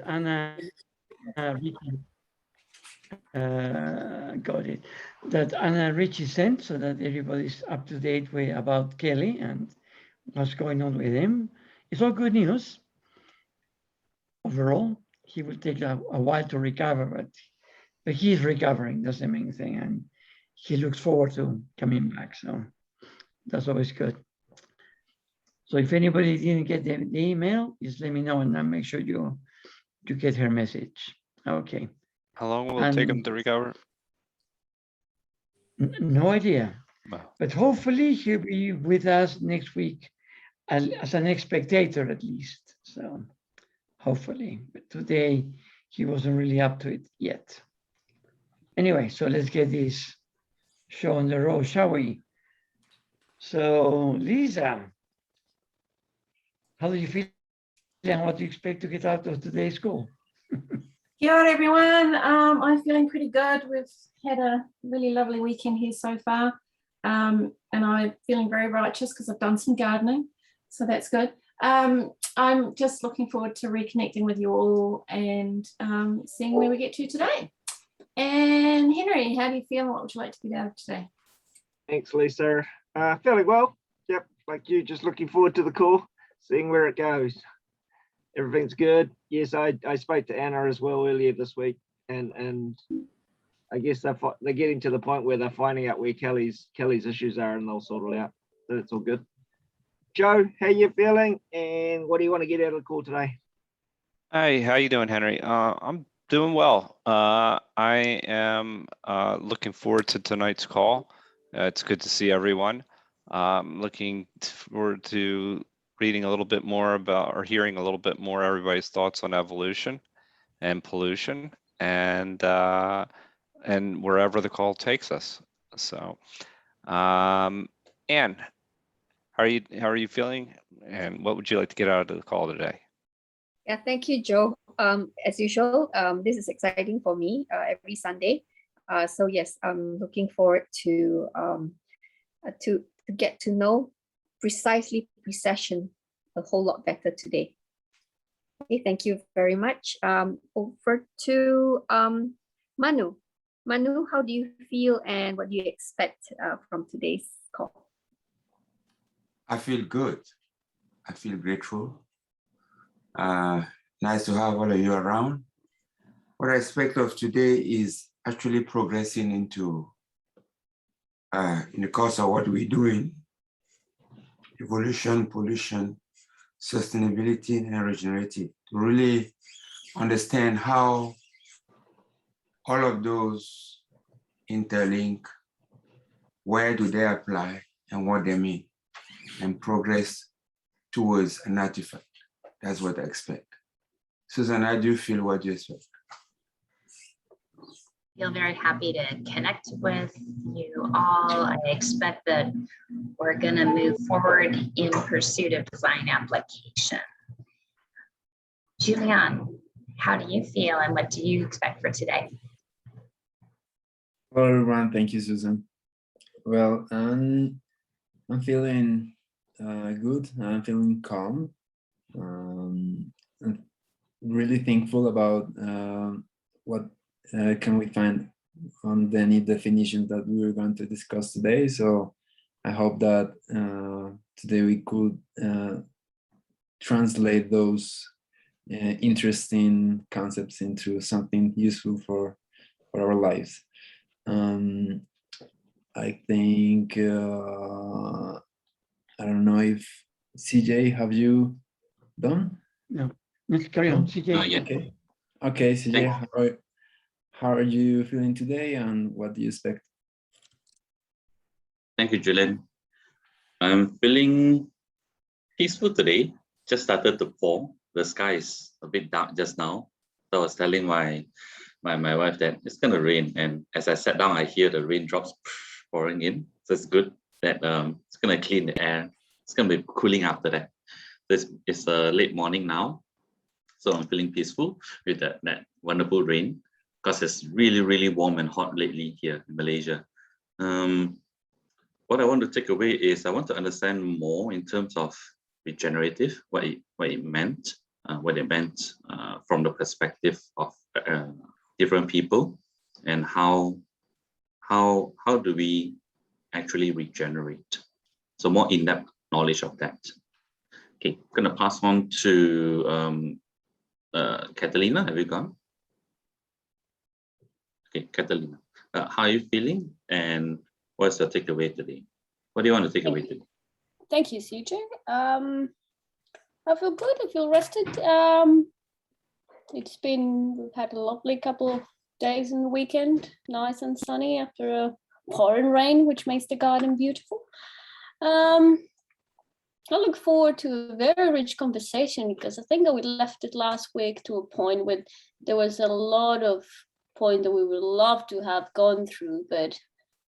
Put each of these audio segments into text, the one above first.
Anna Richie got it. That Anna Richie sent, so that everybody's up to date with about Kelly and what's going on with him. It's all good news. Overall, he will take a while to recover, but he's recovering. That's the main thing, and he looks forward to coming back. So that's always good. So if anybody didn't get the email, just let me know, and I'll make sure you get her message. Okay. How long will it take him to recover? No idea. Well, But hopefully he'll be with us next week as an spectator at least. So hopefully. But today he wasn't really up to it yet. Anyway, so let's get this show on the road, shall we? So Lisa, how do you feel and what do you expect to get out of today's call? Kia ora, everyone. I'm feeling pretty good. We've had a really lovely weekend here so far. And I'm feeling very righteous because I've done some gardening. So that's good. I'm just looking forward to reconnecting with you all and seeing where we get to today. And Henry, how do you feel? What would you like to get out of today? Thanks, Lisa. Fairly well. Yep, like you, just looking forward to the call, seeing where it goes. Everything's good. Yes, I spoke to Anna as well earlier this week, and I guess they're getting to the point where they're finding out where Kelly's issues are, and they'll sort it out. So it's all good. Joe, how you feeling, and what do you want to get out of the call today? Hi, how you doing, Henry? I'm doing well. I am looking forward to tonight's call. It's good to see everyone. Looking forward to reading a little bit more about, or hearing a little bit more everybody's thoughts on evolution and pollution, and wherever the call takes us. So, Anne, how are you feeling, and what would you like to get out of the call today? Yeah, thank you, Joe. As usual, this is exciting for me every Sunday. So yes, I'm looking forward to get to know precisely precession a whole lot better today. Okay, thank you very much. Over to Manu. Manu, how do you feel and what do you expect from today's call? I feel good. I feel grateful. Nice to have all of you around. What I expect of today is actually progressing into, in the course of what we're doing, evolution, pollution, sustainability, and regenerative, to really understand how all of those interlink, where do they apply, and what they mean, and progress towards an artifact. That's what I expect. Susan, how do you feel? What do you expect? Feel very happy to connect with you all. I expect that we're going to move forward in pursuit of design application. Julian, how do you feel and what do you expect for today? Hello, everyone. Thank you, Susan. Well, I'm feeling good. I'm feeling calm. I'm really thankful about what can we find on the new definition that we were going to discuss today. So I hope that today we could translate those interesting concepts into something useful for our lives. I think, I don't know if CJ, have you done? No, let's carry on, CJ. Yeah. Okay, okay, CJ, how are you feeling today and what do you expect? Thank you, Julian. I'm feeling peaceful today. Just started to fall. The sky is a bit dark just now. So I was telling my wife that it's gonna rain, and as I sat down, I hear the raindrops pouring in. So it's good that it's gonna clean the air. It's gonna be cooling after that. It's a late morning now, so I'm feeling peaceful with that wonderful rain, because it's really, really warm and hot lately here in Malaysia. What I want to take away is I want to understand more in terms of regenerative, what it meant, what it meant from the perspective of different people, and how do we actually regenerate. So more in-depth knowledge of that. Okay, I'm gonna pass on to Catalina. Have you gone? Okay, Catalina, how are you feeling, and what's your takeaway today? What do you want to take away today? Thank you, CJ. I feel good. I feel rested. We've had a lovely couple of days in the weekend, nice and sunny after a pouring rain, which makes the garden beautiful. I look forward to a very rich conversation, because I think that we left it last week to a point where there was a lot of points that we would love to have gone through, but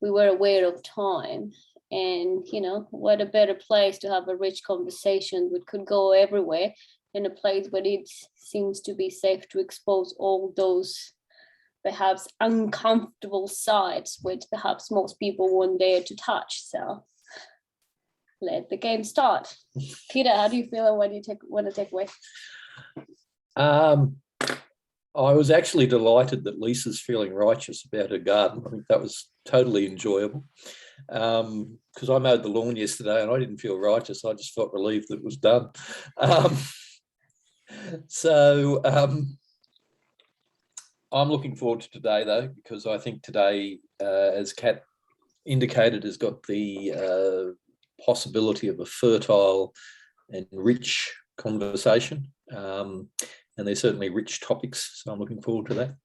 we were aware of time. And, you know, what a better place to have a rich conversation, which could go everywhere, in a place where it seems to be safe to expose all those perhaps uncomfortable sides, which perhaps most people won't dare to touch. So let the game start. Peter, how do you feel, and what do you want to take away? I was actually delighted that Lisa's feeling righteous about her garden. I think that was totally enjoyable, because I mowed the lawn yesterday and I didn't feel righteous. I just felt relieved that it was done. I'm looking forward to today, though, because I think today, as Kat indicated, has got the possibility of a fertile and rich conversation. And there's certainly rich topics, so I'm looking forward to that.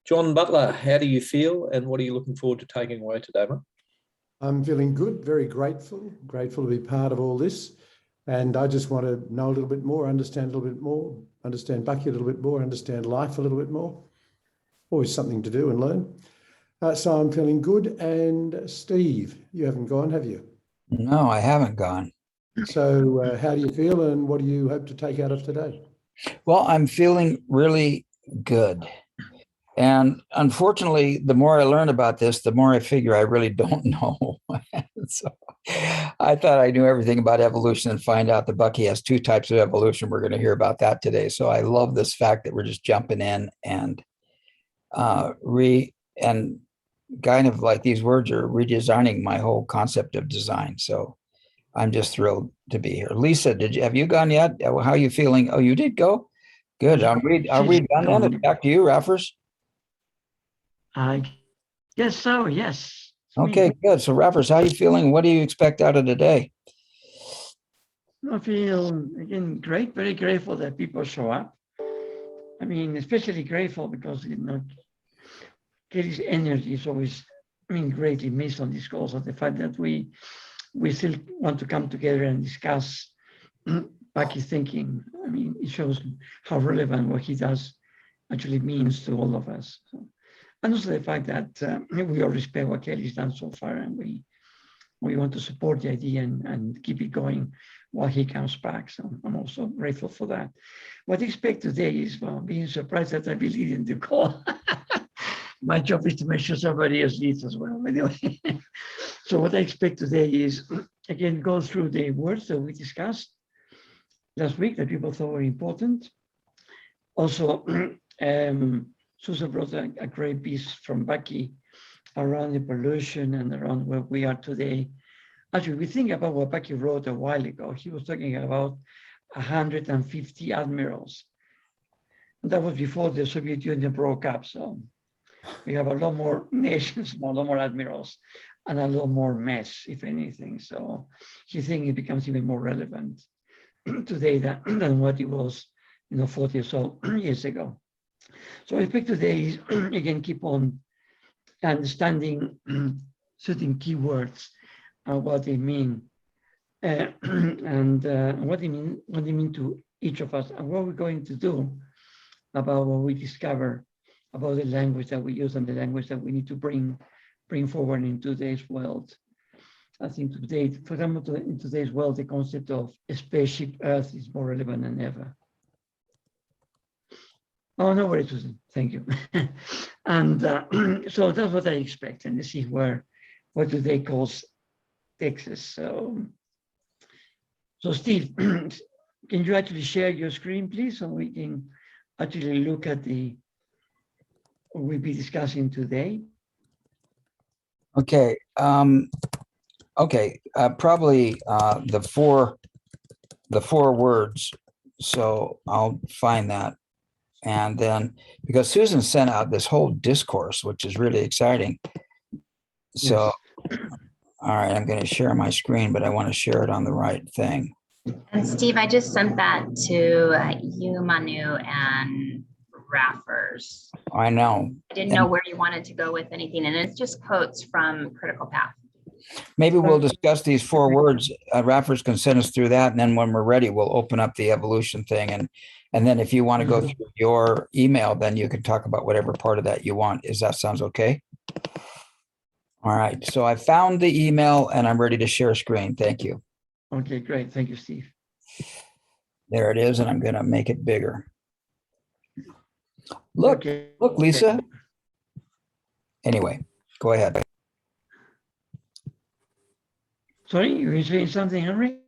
John Butler, how do you feel, and what are you looking forward to taking away today, mate? I'm feeling good, very grateful to be part of all this. And I just want to know a little bit more, understand a little bit more, understand Bucky a little bit more, understand life a little bit more. Always something to do and learn. So I'm feeling good. And Steve, you haven't gone, have you? No, I haven't gone. So how do you feel, and what do you hope to take out of today? Well, I'm feeling really good. And unfortunately, the more I learn about this, the more I figure I really don't know. So I thought I knew everything about evolution, and find out that Bucky has two types of evolution. We're going to hear about that today. So I love this fact that we're just jumping in and kind of like these words are redesigning my whole concept of design. So I'm just thrilled to be here. Lisa, have you gone yet? How are you feeling? Oh, you did go? Good. Are we done then? It's back to you, Raffers. I guess so, yes. Okay, good. So Raffers, how are you feeling? What do you expect out of today? I feel, again, great, very grateful that people show up. I mean, especially grateful because, you know, Kelly's energy is always, I mean, greatly missed on these calls, of the fact that we still want to come together and discuss Bucky's thinking. I mean, it shows how relevant what he does actually means to all of us. So, and also the fact that we all respect what Kelly's done so far, and we want to support the idea and keep it going while he comes back. So I'm also grateful for that. What I expect today is, well, being surprised that I'll be leading the call. My job is to make sure somebody else leads as well. Anyway, so what I expect today is, again, go through the words that we discussed last week that people thought were important. Also, Susan brought a great piece from Bucky around the pollution and around where we are today. Actually, we think about what Bucky wrote a while ago. He was talking about 150 admirals. And that was before the Soviet Union broke up. So we have a lot more nations, a lot more admirals, and a lot more mess, if anything. So he thinks it becomes even more relevant today than what it was, 40 or so years ago. So I expect today is, again, keep on understanding certain keywords and what they mean, and what they mean to each of us, and what we're going to do about what we discover about the language that we use and the language that we need to bring forward in today's world. I think today, for example, in today's world, the concept of a spaceship Earth is more relevant than ever. Oh, no worries, Susan. Thank you. And so that's what I expect. And this is what do they call Texas. So Steve, can you actually share your screen, please, so we can actually look at what we'll be discussing today? Okay. Okay. Probably the four words. So I'll find that. And then, because Susan sent out this whole discourse, which is really exciting. So, all right, I'm going to share my screen, but I want to share it on the right thing. And Steve, I just sent that to you, Manu, and Raffers. I know. I didn't know where you wanted to go with anything, and it's just quotes from Critical Path. Maybe we'll discuss these four words. Raffers can send us through that, and then when we're ready, we'll open up the evolution thing. And then if you want to go through your email, then you can talk about whatever part of that you want. That sounds okay? All right. So I found the email, and I'm ready to share screen. Thank you. Okay, great. Thank you, Steve. There it is, and I'm going to make it bigger. Look, look, Lisa. Anyway, go ahead. Sorry, you were saying something, Henry?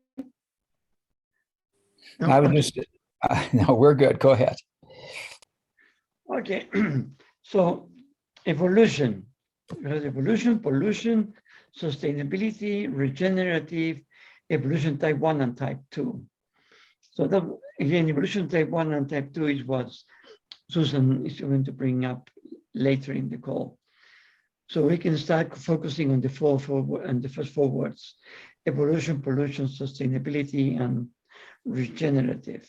No, I was just, no, we're good. Go ahead. Okay, so evolution. You have evolution, pollution, sustainability, regenerative, evolution type 1 and type 2. So that, again, evolution type 1 and type 2 is what Susan is going to bring up later in the call. So we can start focusing on the first four words: evolution, pollution, sustainability, and regenerative.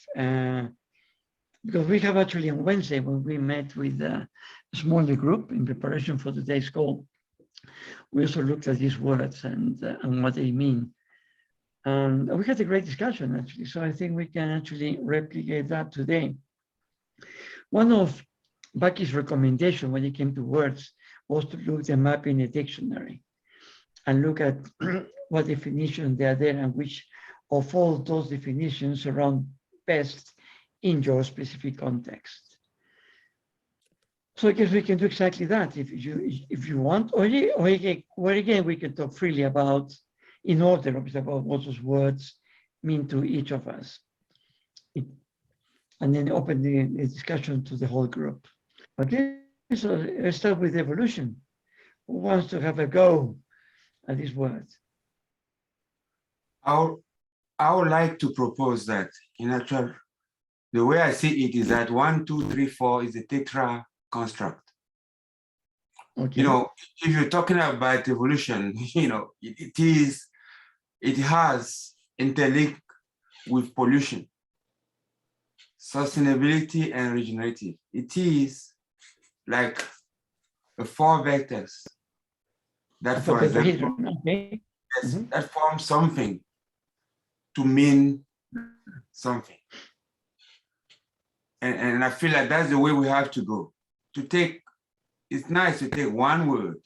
Because we have actually on Wednesday, when we met with a smaller group in preparation for today's call, we also looked at these words and what they mean. And we had a great discussion, actually. So I think we can actually replicate that today. One of Bucky's recommendation when it came to words was to look them up in a dictionary and look at what definitions they are there and which of all those definitions surround best in your specific context. So I guess we can do exactly that if you want, or again, we can talk freely about, in order, about what those words mean to each of us. And then open the discussion to the whole group. Okay, so let's start with evolution. Who wants to have a go at these words? I would like to propose that in actual, the way I see it is that 1, 2, 3, 4 is a tetra construct. Okay. You know, if you're talking about evolution, you know, it has interlinked with pollution, sustainability, and regenerative. It is like the 4 vectors that, for example, okay. That form something to mean something. And I feel like that's the way we have to go. It's nice to take one word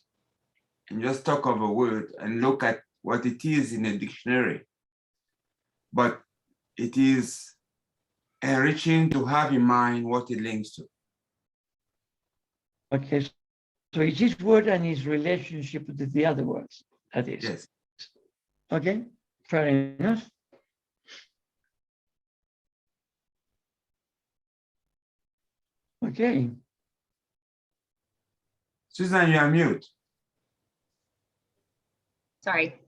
and just talk of a word and look at what it is in a dictionary. But it is enriching to have in mind what it links to. Okay, so it's this word and its relationship to the other words, that is. Yes. Okay, fair enough. Okay. Susan, you are mute. Sorry.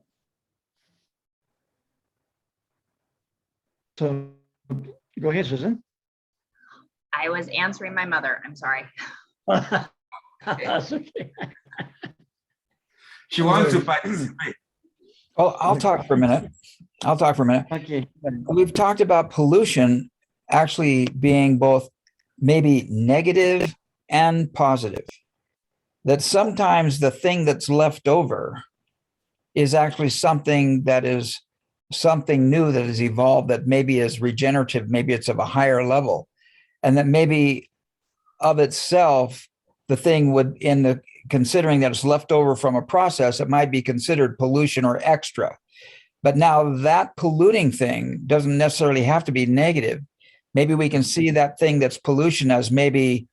So go ahead, Susan. I was answering my mother. I'm sorry. That's okay. She wants to participate. Oh, I'll talk for a minute. Okay. We've talked about pollution actually being both maybe negative and positive. That sometimes the thing that's left over is actually something that is something new that has evolved, that maybe is regenerative, maybe it's of a higher level, and that maybe of itself, the thing would, considering that it's left over from a process, it might be considered pollution or extra. But now that polluting thing doesn't necessarily have to be negative. Maybe we can see that thing that's pollution as maybe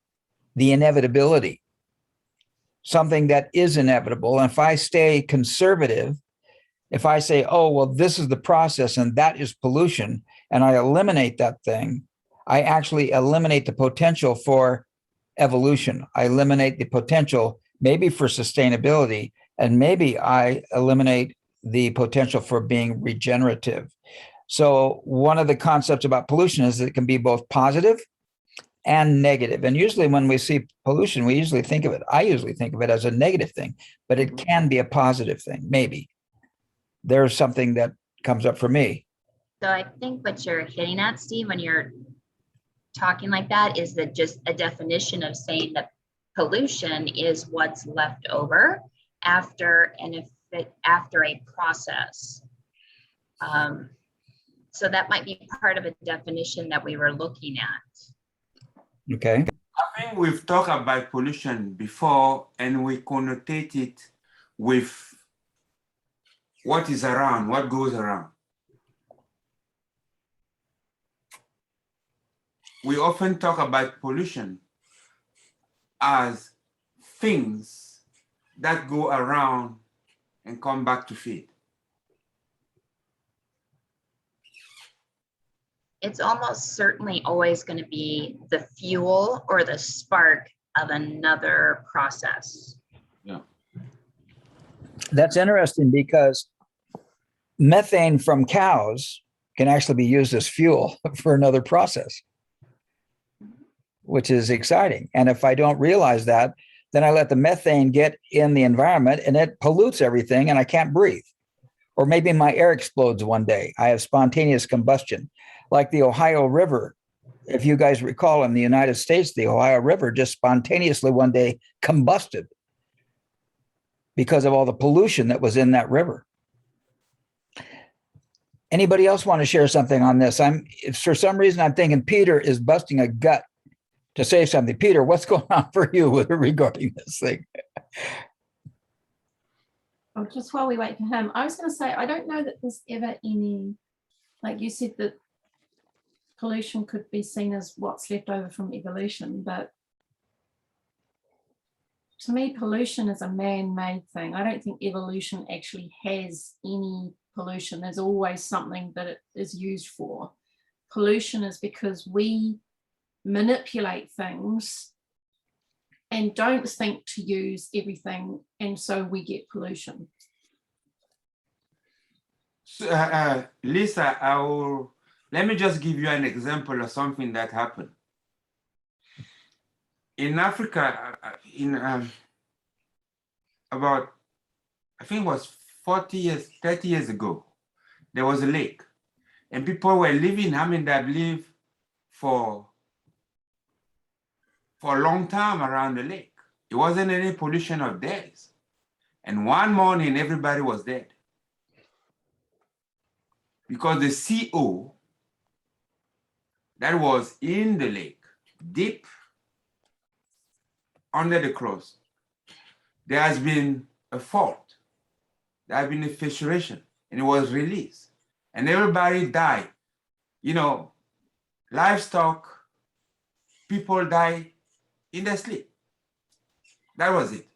the inevitability, something that is inevitable. And if I stay conservative, if I say, oh, well, this is the process and that is pollution, and I eliminate that thing, I actually eliminate the potential for evolution. I eliminate the potential maybe for sustainability, and maybe I eliminate the potential for being regenerative. So one of the concepts about pollution is that it can be both positive and negative. And usually when we see pollution, we usually think of it, I usually think of it as a negative thing, but it can be a positive thing, maybe. There's something that comes up for me. So I think what you're hitting at, Steve, when you're talking like that, is that just a definition of saying that pollution is what's left over after after a process. So that might be part of a definition that we were looking at. Okay. I think we've talked about pollution before, and we connotate it with what is around, what goes around. We often talk about pollution as things that go around and come back to feed. It's almost certainly always going to be the fuel or the spark of another process. Yeah. That's interesting because methane from cows can actually be used as fuel for another process, which is exciting. And if I don't realize that, then I let the methane get in the environment and it pollutes everything and I can't breathe. Or maybe my air explodes one day. I have spontaneous combustion, like the Ohio River. If you guys recall, in the United States, the Ohio River just spontaneously one day combusted because of all the pollution that was in that river. Anybody else want to share something on this? For some reason, I'm thinking Peter is busting a gut to say something. Peter, what's going on for you regarding this thing? Oh, just while we wait for him, I was going to say, I don't know that there's ever any, like you said, that pollution could be seen as what's left over from evolution, but to me, pollution is a man-made thing. I don't think evolution actually has any pollution. There's always something that it is used for. Pollution is because we manipulate things and don't think to use everything, and so we get pollution. So, Lisa, let me just give you an example of something that happened. In Africa, about, I think it was 40 years, 30 years ago, there was a lake and people were living, they've lived for a long time around the lake. It wasn't any pollution of theirs. And one morning, everybody was dead. Because the CO that was in the lake, deep under the crust, there has been a fault. There has been a fissuration, and it was released. And everybody died. You know, livestock, people die in their sleep. That was it.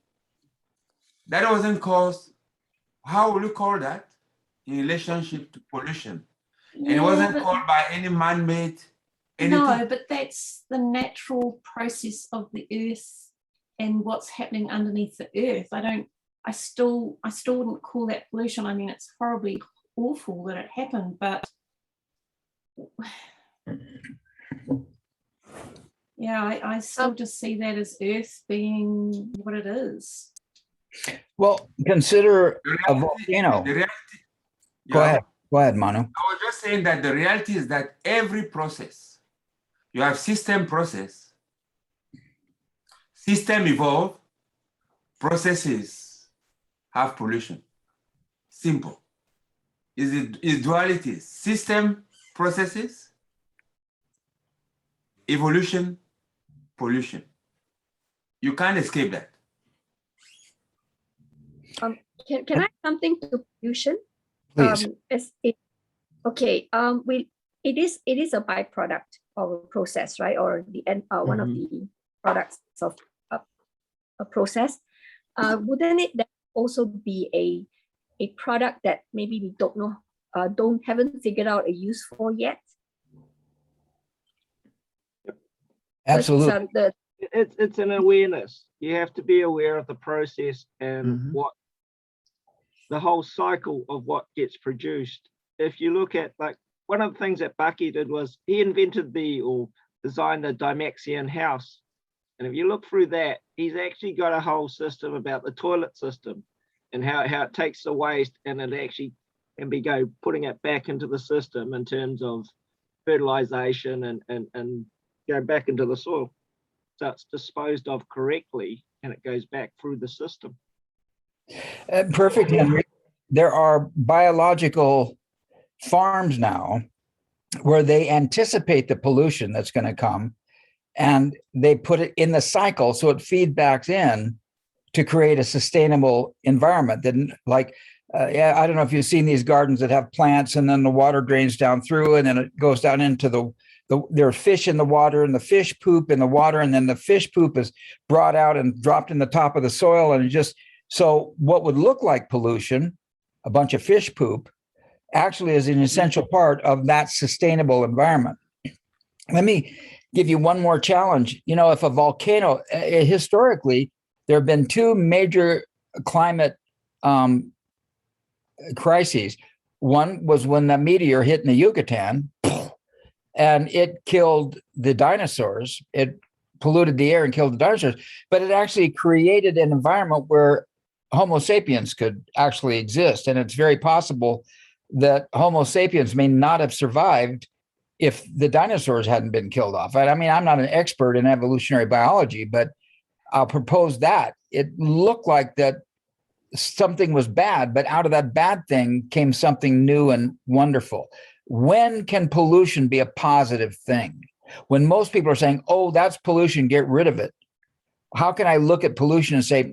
That wasn't caused, how would you call that? In relationship to pollution. And it wasn't caused by any man-made anything. No, but that's the natural process of the earth and what's happening underneath the earth. I still wouldn't call that pollution. I mean, it's horribly awful that it happened, but yeah, I still just see that as earth being what it is. Well, consider a volcano. Go ahead, Manu. I was just saying that the reality is that every process, you have system process, system evolve, processes have pollution. Simple. Is dualities, system processes, evolution, pollution. You can't escape that. Can I add something to pollution? Please. It is a byproduct of a process, right? Or the end, one of the products of a process. Wouldn't it also be a product that maybe we don't know, haven't figured out a use for yet? Absolutely. It's an awareness. You have to be aware of the process and what the whole cycle of what gets produced. If you look at, like, one of the things that Bucky did was he invented or designed the Dymaxion house. And if you look through that, he's actually got a whole system about the toilet system and how it takes the waste and it actually can be putting it back into the system in terms of fertilization and go back into the soil. So it's disposed of correctly and it goes back through the system. Perfect, Henry. There are biological farms now where they anticipate the pollution that's going to come and they put it in the cycle so it feedbacks in to create a sustainable environment. Then, like, yeah, I don't know if you've seen these gardens that have plants and then the water drains down through and then it goes down into there are fish in the water and the fish poop in the water and then the fish poop is brought out and dropped in the top of the soil. And so what would look like pollution, a bunch of fish poop, actually is an essential part of that sustainable environment. Let me give you one more challenge. You know, if a volcano, historically, there have been two major climate crises. One was when the meteor hit in the Yucatan and it killed the dinosaurs. It polluted the air and killed the dinosaurs, but it actually created an environment where Homo sapiens could actually exist. And it's very possible that Homo sapiens may not have survived if the dinosaurs hadn't been killed off. I mean, I'm not an expert in evolutionary biology, but I'll propose that. It looked like that something was bad, but out of that bad thing came something new and wonderful. When can pollution be a positive thing? When most people are saying, oh, that's pollution, get rid of it. How can I look at pollution and say,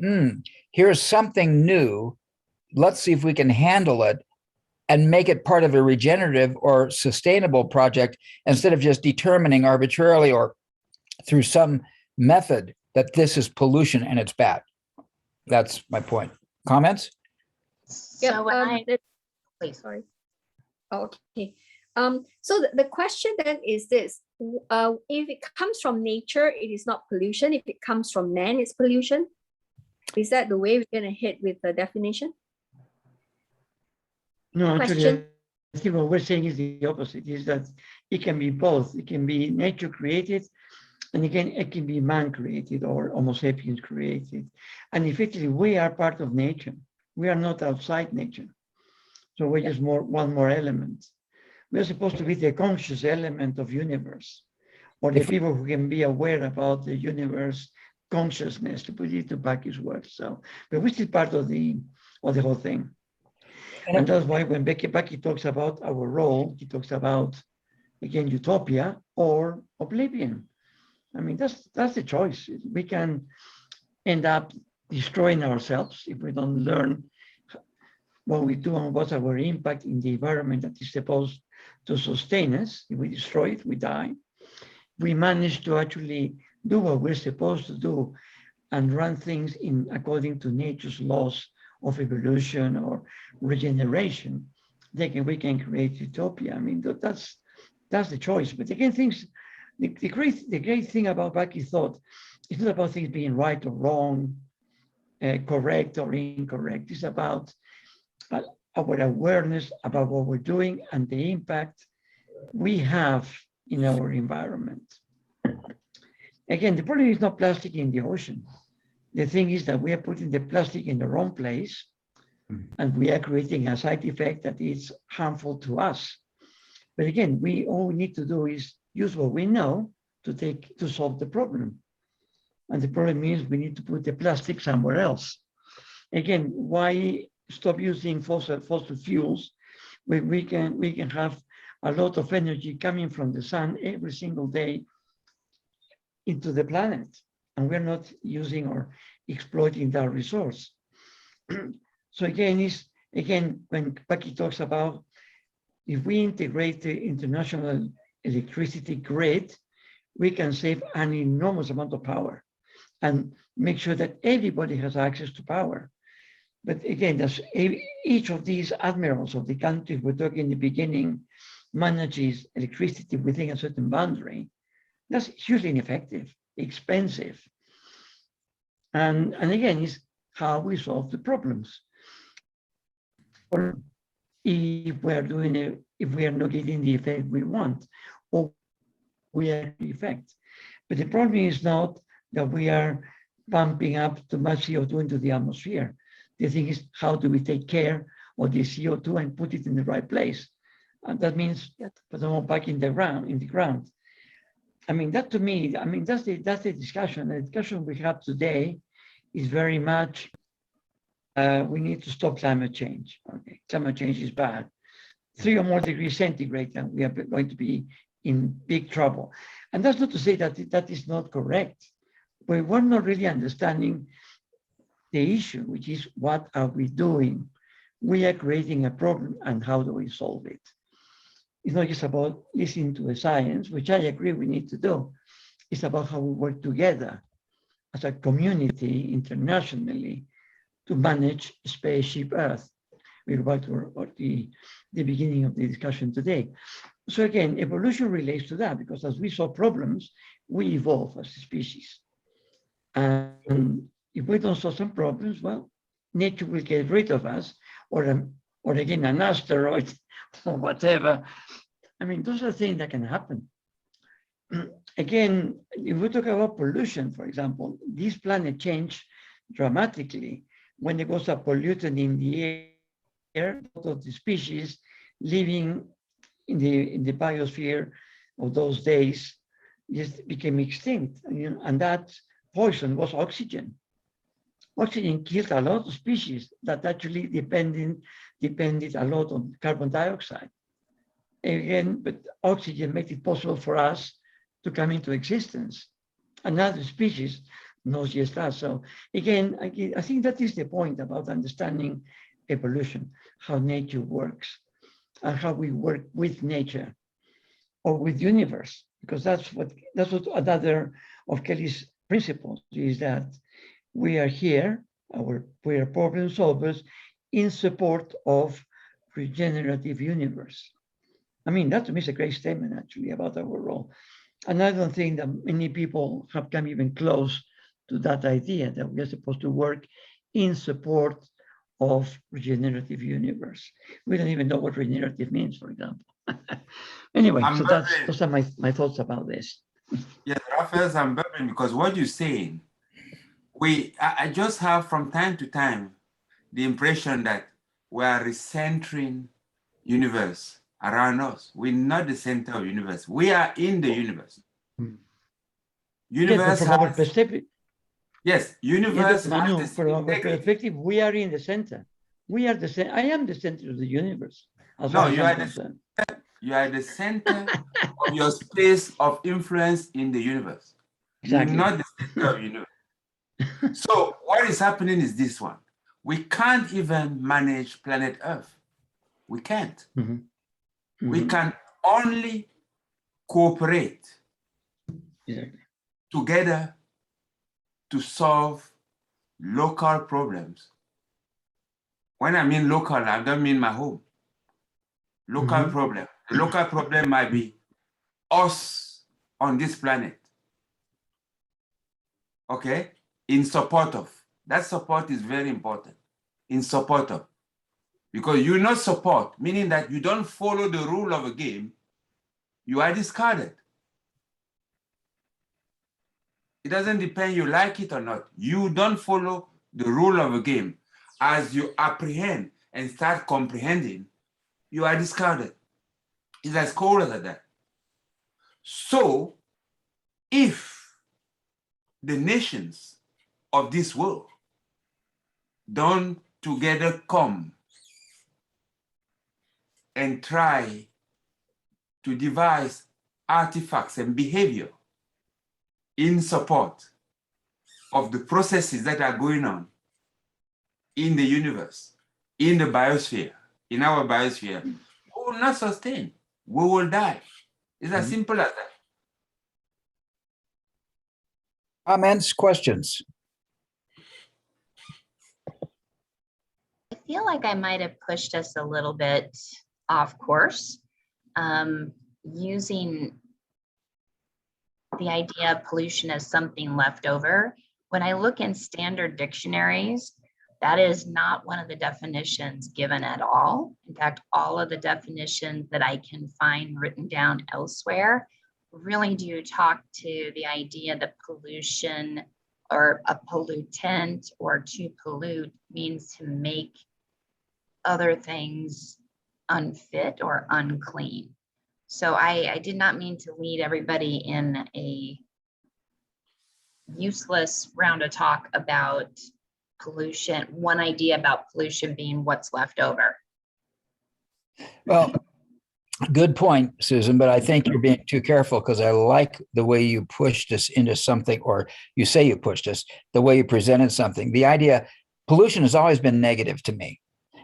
here's something new. Let's see if we can handle it and make it part of a regenerative or sustainable project instead of just determining arbitrarily or through some method that this is pollution and it's bad. That's my point. Comments? So when please. Sorry. Okay. So the question then is this: if it comes from nature, it is not pollution. If it comes from man, it's pollution. Is that the way we're going to hit with the definition? No, actually, I think what we're saying is the opposite, is that it can be both. It can be nature created, and again, it can be man created or Homo sapiens created. And effectively, we are part of nature. We are not outside nature. So we're just one more element. We're supposed to be the conscious element of universe, or the people who can be aware about the universe consciousness, to put it to Bucky's words. So, but we're still part of the whole thing. And that's why when Bucky talks about our role, he talks about, again, utopia or oblivion. I mean, that's the choice. We can end up destroying ourselves if we don't learn what we do and what's our impact in the environment that is supposed to sustain us. If we destroy it, we die. We manage to actually do what we're supposed to do and run things according to nature's laws of evolution or regeneration. We can create utopia. I mean, that's the choice. But again, the great thing about Bucky's thought, it's not about things being right or wrong, correct or incorrect. It's about our awareness about what we're doing and the impact we have in our environment. Again, the problem is not plastic in the ocean. The thing is that we are putting the plastic in the wrong place, and we are creating a side effect that is harmful to us. But again, all we need to do is use what we know to solve the problem. And the problem is we need to put the plastic somewhere else. Again, why stop using fossil fuels when we can have a lot of energy coming from the sun every single day into the planet, and we're not using or exploiting that resource. So again, when Bucky talks about if we integrate the international electricity grid, we can save an enormous amount of power and make sure that everybody has access to power. But again, each of these admirals of the countries we're talking in the beginning manages electricity within a certain boundary. That's hugely ineffective, expensive. And again, it's how we solve the problems. Or if we are doing it, if we are not getting the effect we want, or we are the effect. But the problem is not that we are pumping up too much CO2 into the atmosphere. The thing is, how do we take care of the CO2 and put it in the right place? And that means put them all back in the ground. I mean, that to me, I mean, that's the discussion. The discussion we have today is very much, we need to stop climate change. Okay, climate change is bad. 3 or more degrees centigrade, and we are going to be in big trouble. And that's not to say that that is not correct, but we're not really understanding the issue, which is what are we doing? We are creating a problem, and how do we solve it? It's not just about listening to the science, which I agree we need to do. It's about how we work together as a community internationally to manage spaceship Earth. We go back to the beginning of the discussion today. So again, evolution relates to that, because as we solve problems, we evolve as a species. And if we don't solve some problems, well, nature will get rid of us, or again, an asteroid or whatever. I mean, those are things that can happen. Again, if we talk about pollution, for example, this planet changed dramatically when there was a pollutant in the air. A lot of the species living in the biosphere of those days just became extinct, and that poison was oxygen. Oxygen killed a lot of species that actually depended a lot on carbon dioxide. Again, but oxygen made it possible for us to come into existence. Another species, not just us. So again, I think that is the point about understanding evolution, how nature works, and how we work with nature or with the universe, because that's what another of Kelly's principles is, that we are here, we are problem solvers in support of regenerative universe. I mean, that to me is a great statement actually about our role. And I don't think that many people have come even close to that idea, that we are supposed to work in support of regenerative universe. We don't even know what regenerative means, for example. Anyway, so those are my thoughts about this. Yes, Raphael, I'm bubbling because what you're saying, I just have from time to time the impression that we are recentering universe around us. We're not the center of the universe. We are in the universe. Universe from our perspective. Yes, universe has from our perspective, we are in the center. We are the center. I am the center of the universe. No, you are the center of your space of influence in the universe. Exactly. You're not the center of the universe. So what is happening is this one. We can't even manage planet Earth. We can't. Mm-hmm. Mm-hmm. We can only cooperate together to solve local problems. When I mean local, I don't mean my home. Local problem. The local problem might be us on this planet. Okay? In support of. That support is very important. In support of. Because you not support, meaning that you don't follow the rule of a game, you are discarded. It doesn't depend you like it or not. You don't follow the rule of a game. As you apprehend and start comprehending, you are discarded. It's as cold as that. So, if the nations of this world don't together come and try to devise artifacts and behavior in support of the processes that are going on in the universe, in the biosphere, in our biosphere, we will not sustain. We will die. It's as simple as that. Comments, questions? I feel like I might have pushed us a little bit off course, using the idea of pollution as something left over. When I look in standard dictionaries, that is not one of the definitions given at all. In fact, all of the definitions that I can find written down elsewhere really do talk to the idea that pollution or a pollutant or to pollute means to make other things unfit or unclean. So I did not mean to lead everybody in a useless round of talk about pollution, one idea about pollution being what's left over. Well, good point, Susan, but I think you're being too careful because I like the way you pushed us into something, or you say you pushed us, the way you presented something. The idea, pollution has always been negative to me,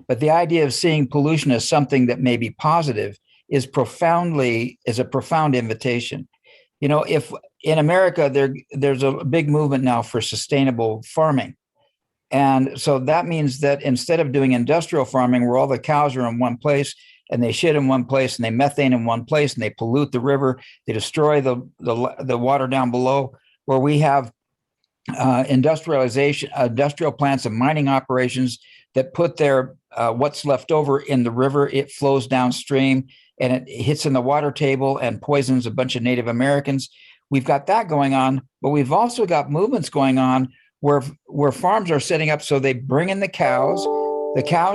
but the idea of seeing pollution as something that may be positive is a profound invitation. You know, if in America, there's a big movement now for sustainable farming. And so that means that instead of doing industrial farming where all the cows are in one place and they shit in one place and they methane in one place and they pollute the river, they destroy the water down below, where we have industrial plants and mining operations that put their what's left over in the river. It flows downstream and it hits in the water table and poisons a bunch of Native Americans. We've got that going on, but we've also got movements going on where farms are setting up so they bring in the cows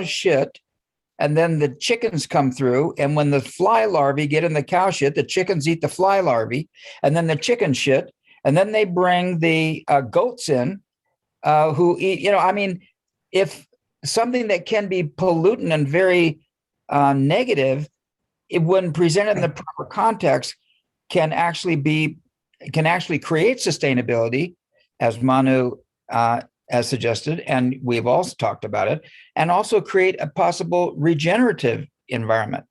shit, and then the chickens come through, and when the fly larvae get in the cow shit, the chickens eat the fly larvae, and then the chicken shit, and then they bring the goats in who eat, I mean, if something that can be pollutant and very negative, when presented in the proper context, can actually create sustainability, as Manu has suggested, and we've also talked about it, and also create a possible regenerative environment.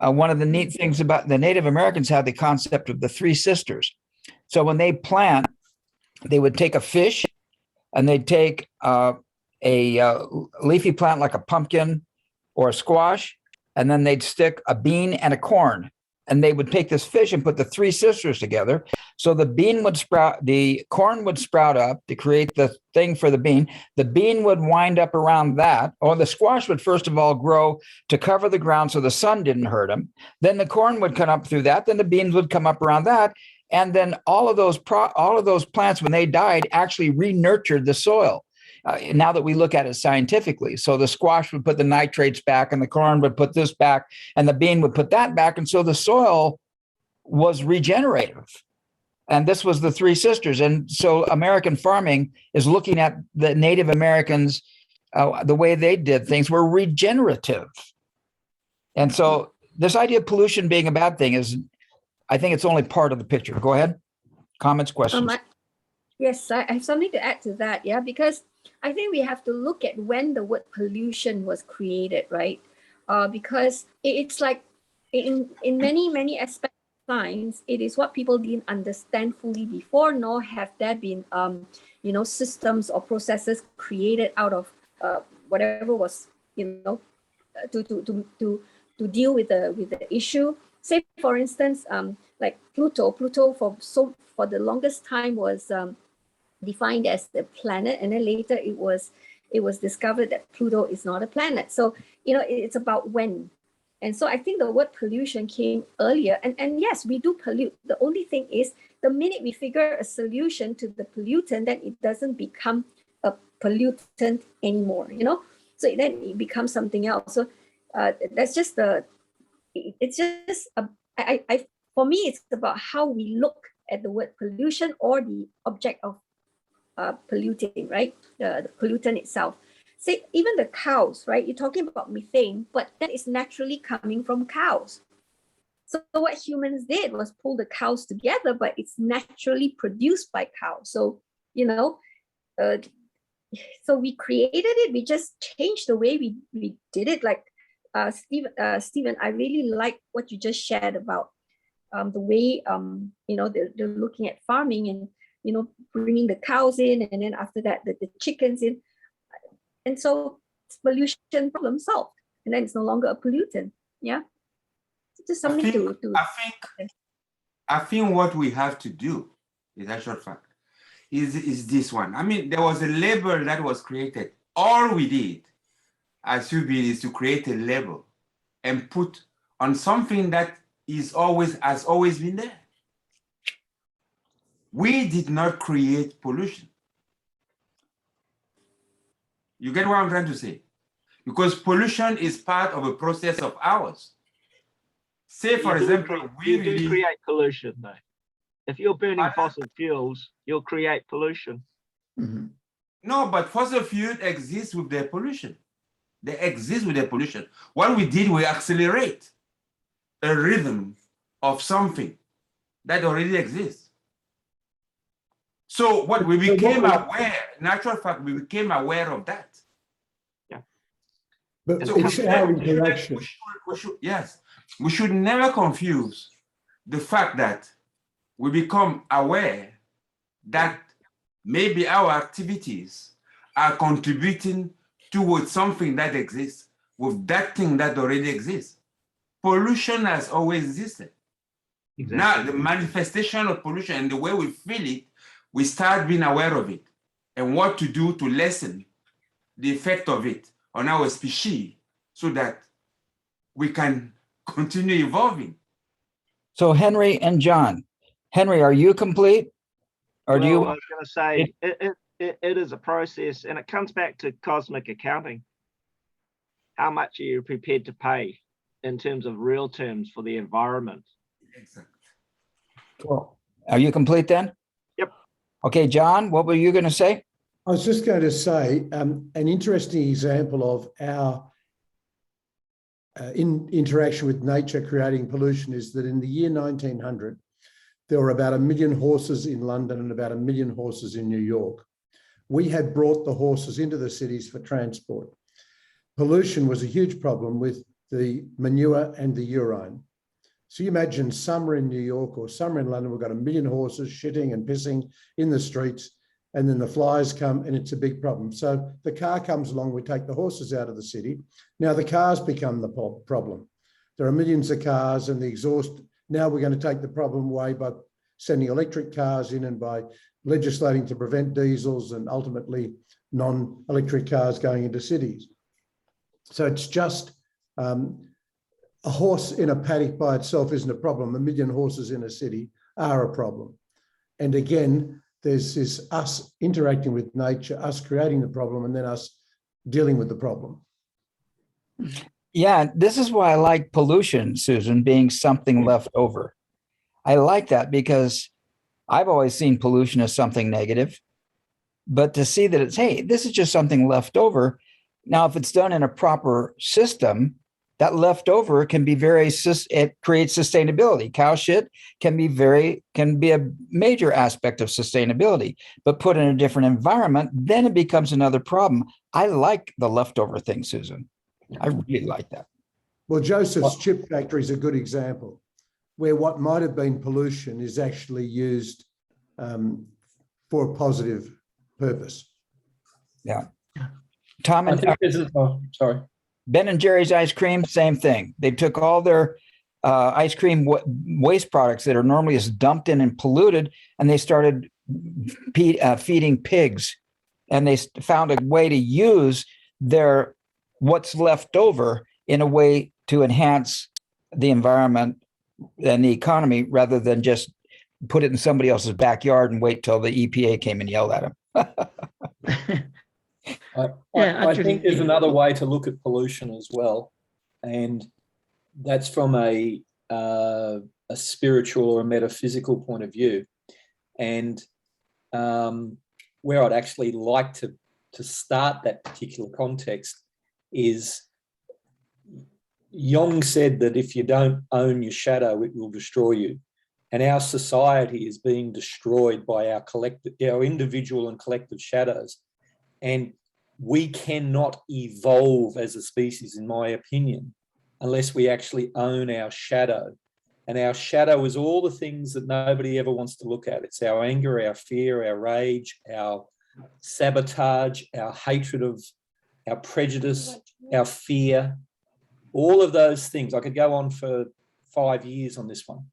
One of the neat things about the Native Americans had the concept of the three sisters. So when they plant, they would take a fish and they'd take a leafy plant like a pumpkin or a squash, and then they'd stick a bean and a corn. And they would take this fish and put the three sisters together. So the bean would sprout, the corn would sprout up to create the thing for the bean. The bean would wind up around that, or the squash would first of all grow to cover the ground so the sun didn't hurt them. Then the corn would come up through that. Then the beans would come up around that. And then all of those plants, when they died, actually re-nurtured the soil. Now that we look at it scientifically. So the squash would put the nitrates back, and the corn would put this back, and the bean would put that back. And so the soil was regenerative. And this was the three sisters. And so American farming is looking at the Native Americans, the way they did things were regenerative. And so this idea of pollution being a bad thing I think it's only part of the picture. Go ahead. Comments, questions? Yes, I have something to add to that. Yeah, because I think we have to look at when the word pollution was created, right? Because it's like in many aspects of science, it is what people didn't understand fully before, nor have there been systems or processes created out of whatever was to deal with the issue. Say for instance, like Pluto for the longest time was defined as the planet, and then later it was discovered that Pluto is not a planet. So it's about when. And so I think the word pollution came earlier, and yes, we do pollute. The only thing is, the minute we figure a solution to the pollutant, then it doesn't become a pollutant anymore, so then it becomes something else. So that's just for me, it's about how we look at the word pollution or the object of polluting, right? The pollutant itself. Say even the cows, right? You're talking about methane, but that is naturally coming from cows. So what humans did was pull the cows together, but it's naturally produced by cows. So so we created it. We just changed the way we did it. Like Stephen, I really like what you just shared about the way they're looking at farming and bringing the cows in, and then after that the chickens in, and so pollution problem solved, and then it's no longer a pollutant. Yeah, it's just something I think I think what we have to do, is actual fact, is this one. I mean, there was a label that was created. All we did as human is to create a label and put on something that has always been there. We did not create pollution. You get what I'm trying to say? Because pollution is part of a process of ours. Say, for example, you do create pollution, though. If you're burning fossil fuels, you'll create pollution. Mm-hmm. No, but fossil fuels exist with their pollution. They exist with their pollution. What we did, we accelerate a rhythm of something that already exists. So what we became aware, natural fact, we became aware of that. Yeah. But So it's our interaction. We should never confuse the fact that we become aware that maybe our activities are contributing towards something that exists with that thing that already exists. Pollution has always existed. Exactly. Now, the manifestation of pollution and the way we feel it, we start being aware of it and what to do to lessen the effect of it on our species so that we can continue evolving. So Henry and John, Henry, are you complete? Or do you? I was going to say it is a process, and it comes back to cosmic accounting. How much are you prepared to pay in terms of real terms for the environment? Exactly. Cool. Are you complete then? Yep. Okay, John, what were you going to say? I was just going to say an interesting example of our interaction with nature creating pollution is that in the year 1900, there were about 1 million horses in London and about 1 million horses in New York. We had brought the horses into the cities for transport. Pollution was a huge problem with the manure and the urine. So you imagine summer in New York or summer in London, we've got 1 million horses shitting and pissing in the streets, and then the flies come and it's a big problem. So the car comes along, we take the horses out of the city. Now the cars become the problem. There are millions of cars and the exhaust. Now we're going to take the problem away by sending electric cars in and by legislating to prevent diesels and ultimately non-electric cars going into cities. So it's just a horse in a paddock by itself isn't a problem. 1 million horses in a city are a problem. And again, there's this us interacting with nature, us creating the problem, and then us dealing with the problem. Yeah, this is why I like pollution, Susan, being something left over. I like that because I've always seen pollution as something negative, but to see that it's, hey, this is just something left over. Now, if it's done in a proper system, that leftover can be it creates sustainability. Cow shit can be a major aspect of sustainability, but put in a different environment, then it becomes another problem. I like the leftover thing, Susan. I really like that. Well, Joseph's chip factory is a good example where what might have been pollution is actually used for a positive purpose. Yeah. Tom, and sorry. Ben and Jerry's ice cream, same thing. They took all their ice cream waste products that are normally just dumped in and polluted, and they started feeding pigs. And they found a way to use what's left over in a way to enhance the environment and the economy rather than just put it in somebody else's backyard and wait till the EPA came and yelled at them. I think there's another way to look at pollution as well, and that's from a spiritual or a metaphysical point of view. And where I'd actually like to start that particular context is Jung said that if you don't own your shadow, it will destroy you. And our society is being destroyed by our individual and collective shadows. And we cannot evolve as a species, in my opinion, unless we actually own our shadow. And our shadow is all the things that nobody ever wants to look at. It's our anger, our fear, our rage, our sabotage, our hatred of, our prejudice, our fear, all of those things. I could go on for 5 years on this one.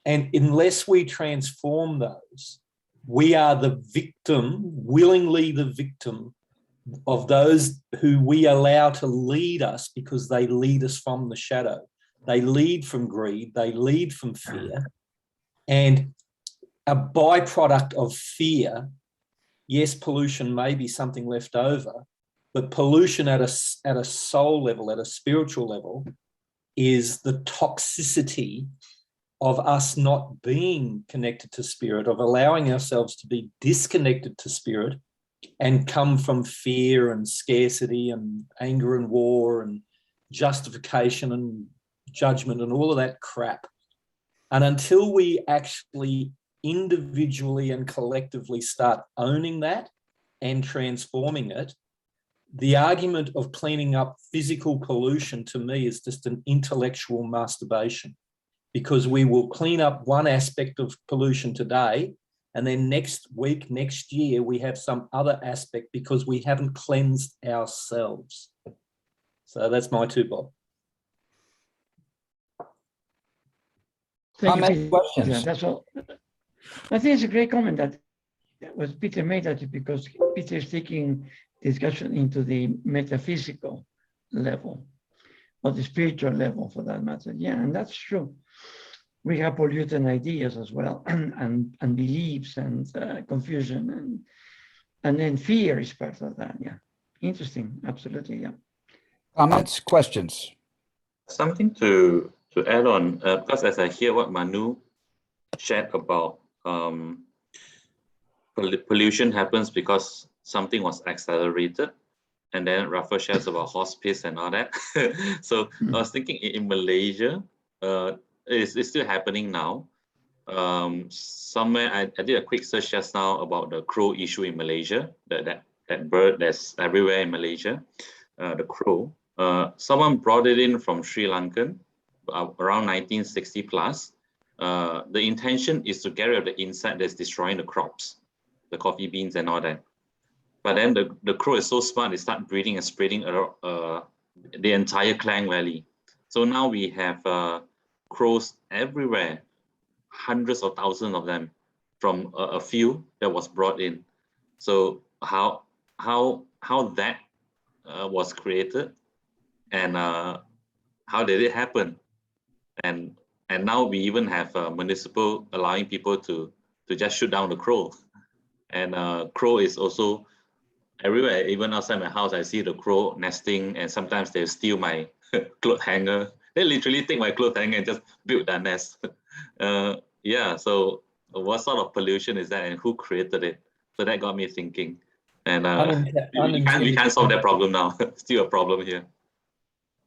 And unless we transform those, we are the victim, willingly the victim of those who we allow to lead us, because they lead us from the shadow. They lead from greed, they lead from fear. And a byproduct of fear, yes, pollution may be something left over, but pollution at a soul level, at a spiritual level, is the toxicity of us not being connected to spirit, of allowing ourselves to be disconnected to spirit and come from fear and scarcity and anger and war and justification and judgment and all of that crap. And until we actually individually and collectively start owning that and transforming it, the argument of cleaning up physical pollution to me is just an intellectual masturbation, because we will clean up one aspect of pollution today, and then next week, next year, we have some other aspect because we haven't cleansed ourselves. So that's my 2 bob. Thank you, Comment, Peter. questions? Yeah, that's all. I think it's a great comment that was Peter made, that because Peter is taking discussion into the metaphysical level, or the spiritual level for that matter. Yeah, and that's true. We have polluted ideas as well, and beliefs and confusion, and then fear is part of that. Yeah, interesting. Absolutely. Yeah. Comments, questions? Something to add on, because as I hear what Manu shared about pollution happens because something was accelerated, and then Rafa shares about horse piss and all that. So I was thinking in Malaysia, it's still happening now. Somewhere I did a quick search just now about the crow issue in Malaysia, that bird that's everywhere in Malaysia, the crow. Someone brought it in from Sri Lankan around 1960 plus. The intention is to get rid of the insect that's destroying the crops, the coffee beans and all that. But then the crow is so smart, they start breeding and spreading the entire Klang Valley. So now we have crows everywhere, hundreds of thousands of them from a few that was brought in. So how that was created, and how did it happen? And now we even have municipal allowing people to just shoot down the crow. And crow is also everywhere. Even outside my house, I see the crow nesting, and sometimes they steal my cloth hanger. They literally take my cloth hanger and just build that nest. Yeah, so what sort of pollution is that, and who created it? So that got me thinking. And we can't solve that problem now. Still a problem here.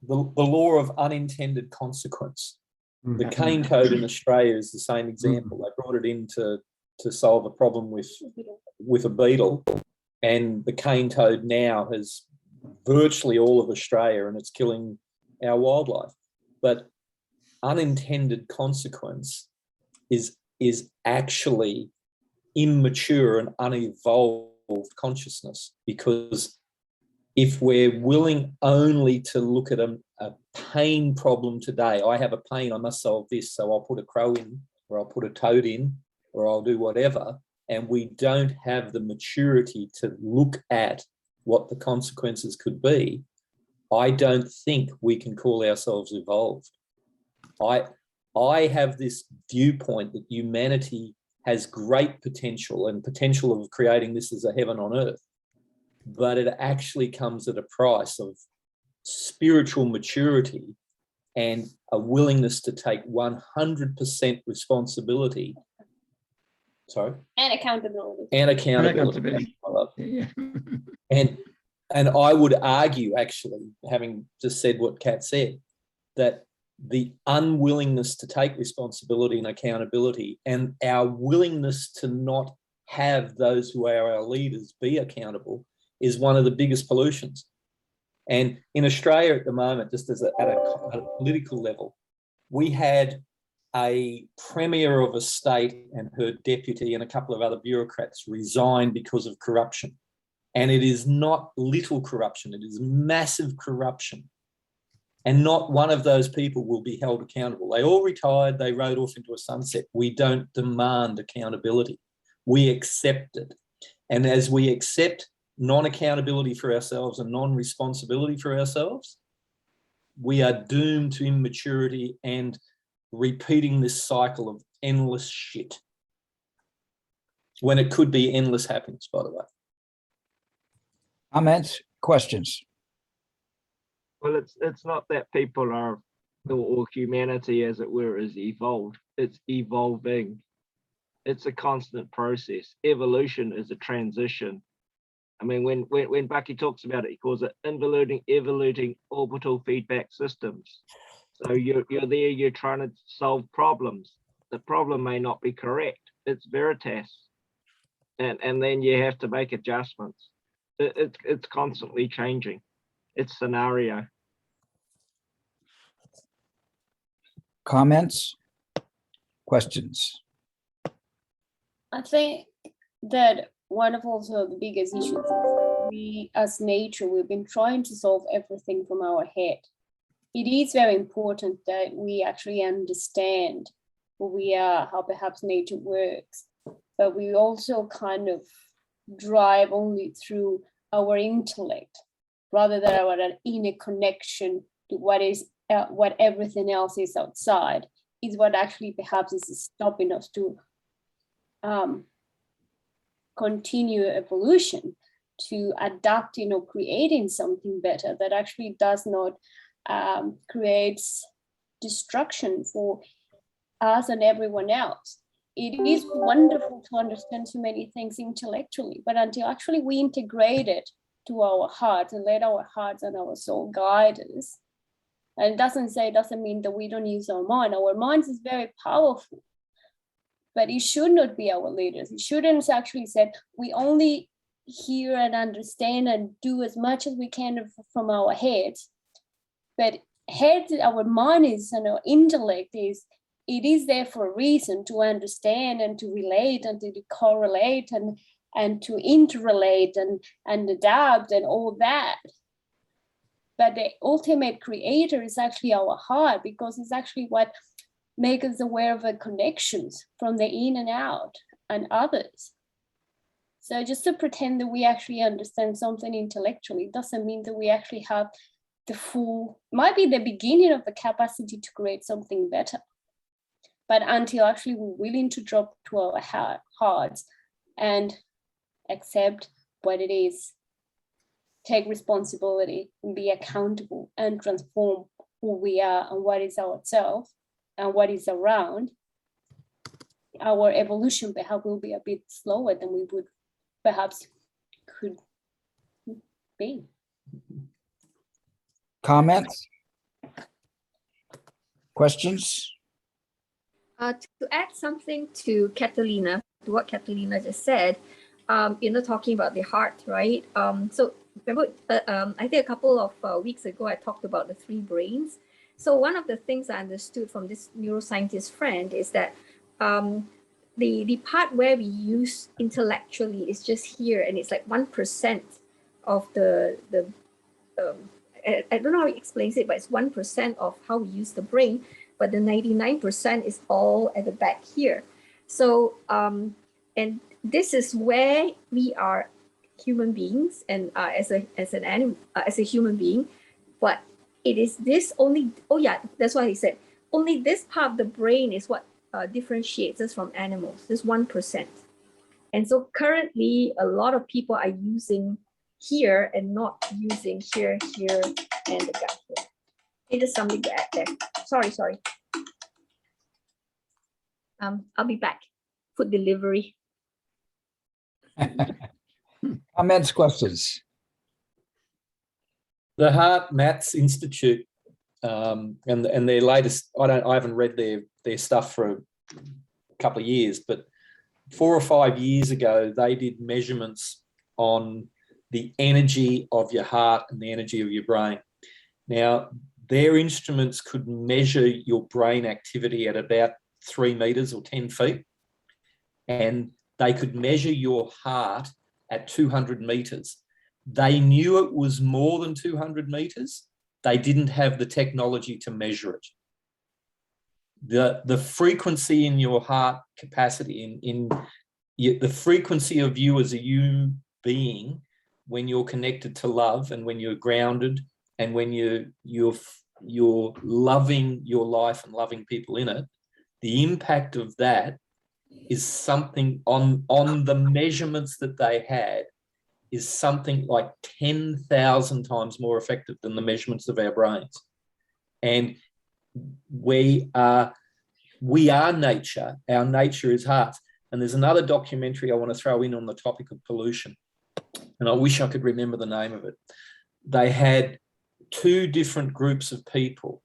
The law of unintended consequence. The cane toad in Australia is the same example. They brought it in to solve a problem with a beetle, and the cane toad now has virtually all of Australia, and it's killing our wildlife. But unintended consequence is actually immature and unevolved consciousness, because if we're willing only to look at a pain problem today, I have a pain, I must solve this, so I'll put a crow in, or I'll put a toad in, or I'll do whatever, and we don't have the maturity to look at what the consequences could be, I don't think we can call ourselves evolved. I have this viewpoint that humanity has great potential, and potential of creating this as a heaven on earth, but it actually comes at a price of spiritual maturity and a willingness to take 100% responsibility. Sorry? And accountability. And accountability. Yeah. And I would argue, actually, having just said what Kat said, that the unwillingness to take responsibility and accountability, and our willingness to not have those who are our leaders be accountable, is one of the biggest pollutions. And in Australia at the moment, just as at a political level, we had a premier of a state and her deputy and a couple of other bureaucrats resign because of corruption. And it is not little corruption, it is massive corruption. And not one of those people will be held accountable. They all retired, they rode off into a sunset. We don't demand accountability. We accept it. And as we accept non-accountability for ourselves and non-responsibility for ourselves, we are doomed to immaturity and repeating this cycle of endless shit, when it could be endless happiness, by the way. Comments, questions? Well, it's not that people are, or humanity as it were, is evolved. It's evolving. It's a constant process. Evolution is a transition. I mean, when Bucky talks about it, he calls it evoluting orbital feedback systems. So you're there, you're trying to solve problems. The problem may not be correct. It's veritas. And then you have to make adjustments. It's constantly changing. It's scenario. Comments? Questions? I think that one of also the biggest issues is we as nature, we've been trying to solve everything from our head. It is very important that we actually understand who we are, how perhaps nature works, but we also kind of drive only through our intellect rather than our inner connection to what everything else is outside is what actually perhaps is stopping us to continue evolution, to adapting or creating something better that actually does not create destruction for us and everyone else. It is wonderful to understand so many things intellectually, but until actually we integrate it to our hearts and let our hearts and our soul guide us, and it doesn't mean that we don't use our mind. Our minds is very powerful, but it should not be our leaders. It shouldn't actually say we only hear and understand and do as much as we can from our heads. But our mind is, and our intellect is, it is there for a reason, to understand and to relate and to correlate and to interrelate and adapt and all that. But the ultimate creator is actually our heart, because it's actually what makes us aware of the connections from the in and out and others. So just to pretend that we actually understand something intellectually doesn't mean that we actually have the full, might be the beginning of the capacity to create something better. But until actually we're willing to drop to our hearts and accept what it is, take responsibility and be accountable and transform who we are and what is ourselves and what is around, our evolution perhaps will be a bit slower than we would perhaps could be. Comments? Questions? To add something to Catalina, to what Catalina just said, talking about the heart, right? So remember, I think a couple of weeks ago, I talked about the 3 brains. So one of the things I understood from this neuroscientist friend is that the part where we use intellectually is just here, and it's like 1% of the I don't know how he explains it, but it's 1% of how we use the brain, but the 99% is all at the back here. So, and this is where we are human beings, and as a human being, but it is this only, oh yeah, that's why he said, only this part of the brain is what differentiates us from animals, this 1%. And so currently, a lot of people are using here and not using here, and the gut here. It is something to add there. Sorry. I'll be back. Food delivery. Comments, questions? The Heart Maths Institute and their latest, I haven't read their stuff for a couple of years, but 4 or 5 years ago, they did measurements on the energy of your heart and the energy of your brain. Now, their instruments could measure your brain activity at about 3 meters or 10 feet, and they could measure your heart at 200 meters. They knew it was more than 200 meters. they didn't have the technology to measure it. The frequency in your heart capacity, the frequency of you as a human being, when you're connected to love and when you're grounded and when you're loving your life and loving people in it, the impact of that is something on the measurements that they had is something like 10,000 times more effective than the measurements of our brains. And we are nature. Our nature is hearts. And there's another documentary I want to throw in on the topic of pollution, and I wish I could remember the name of it. They had two different groups of people.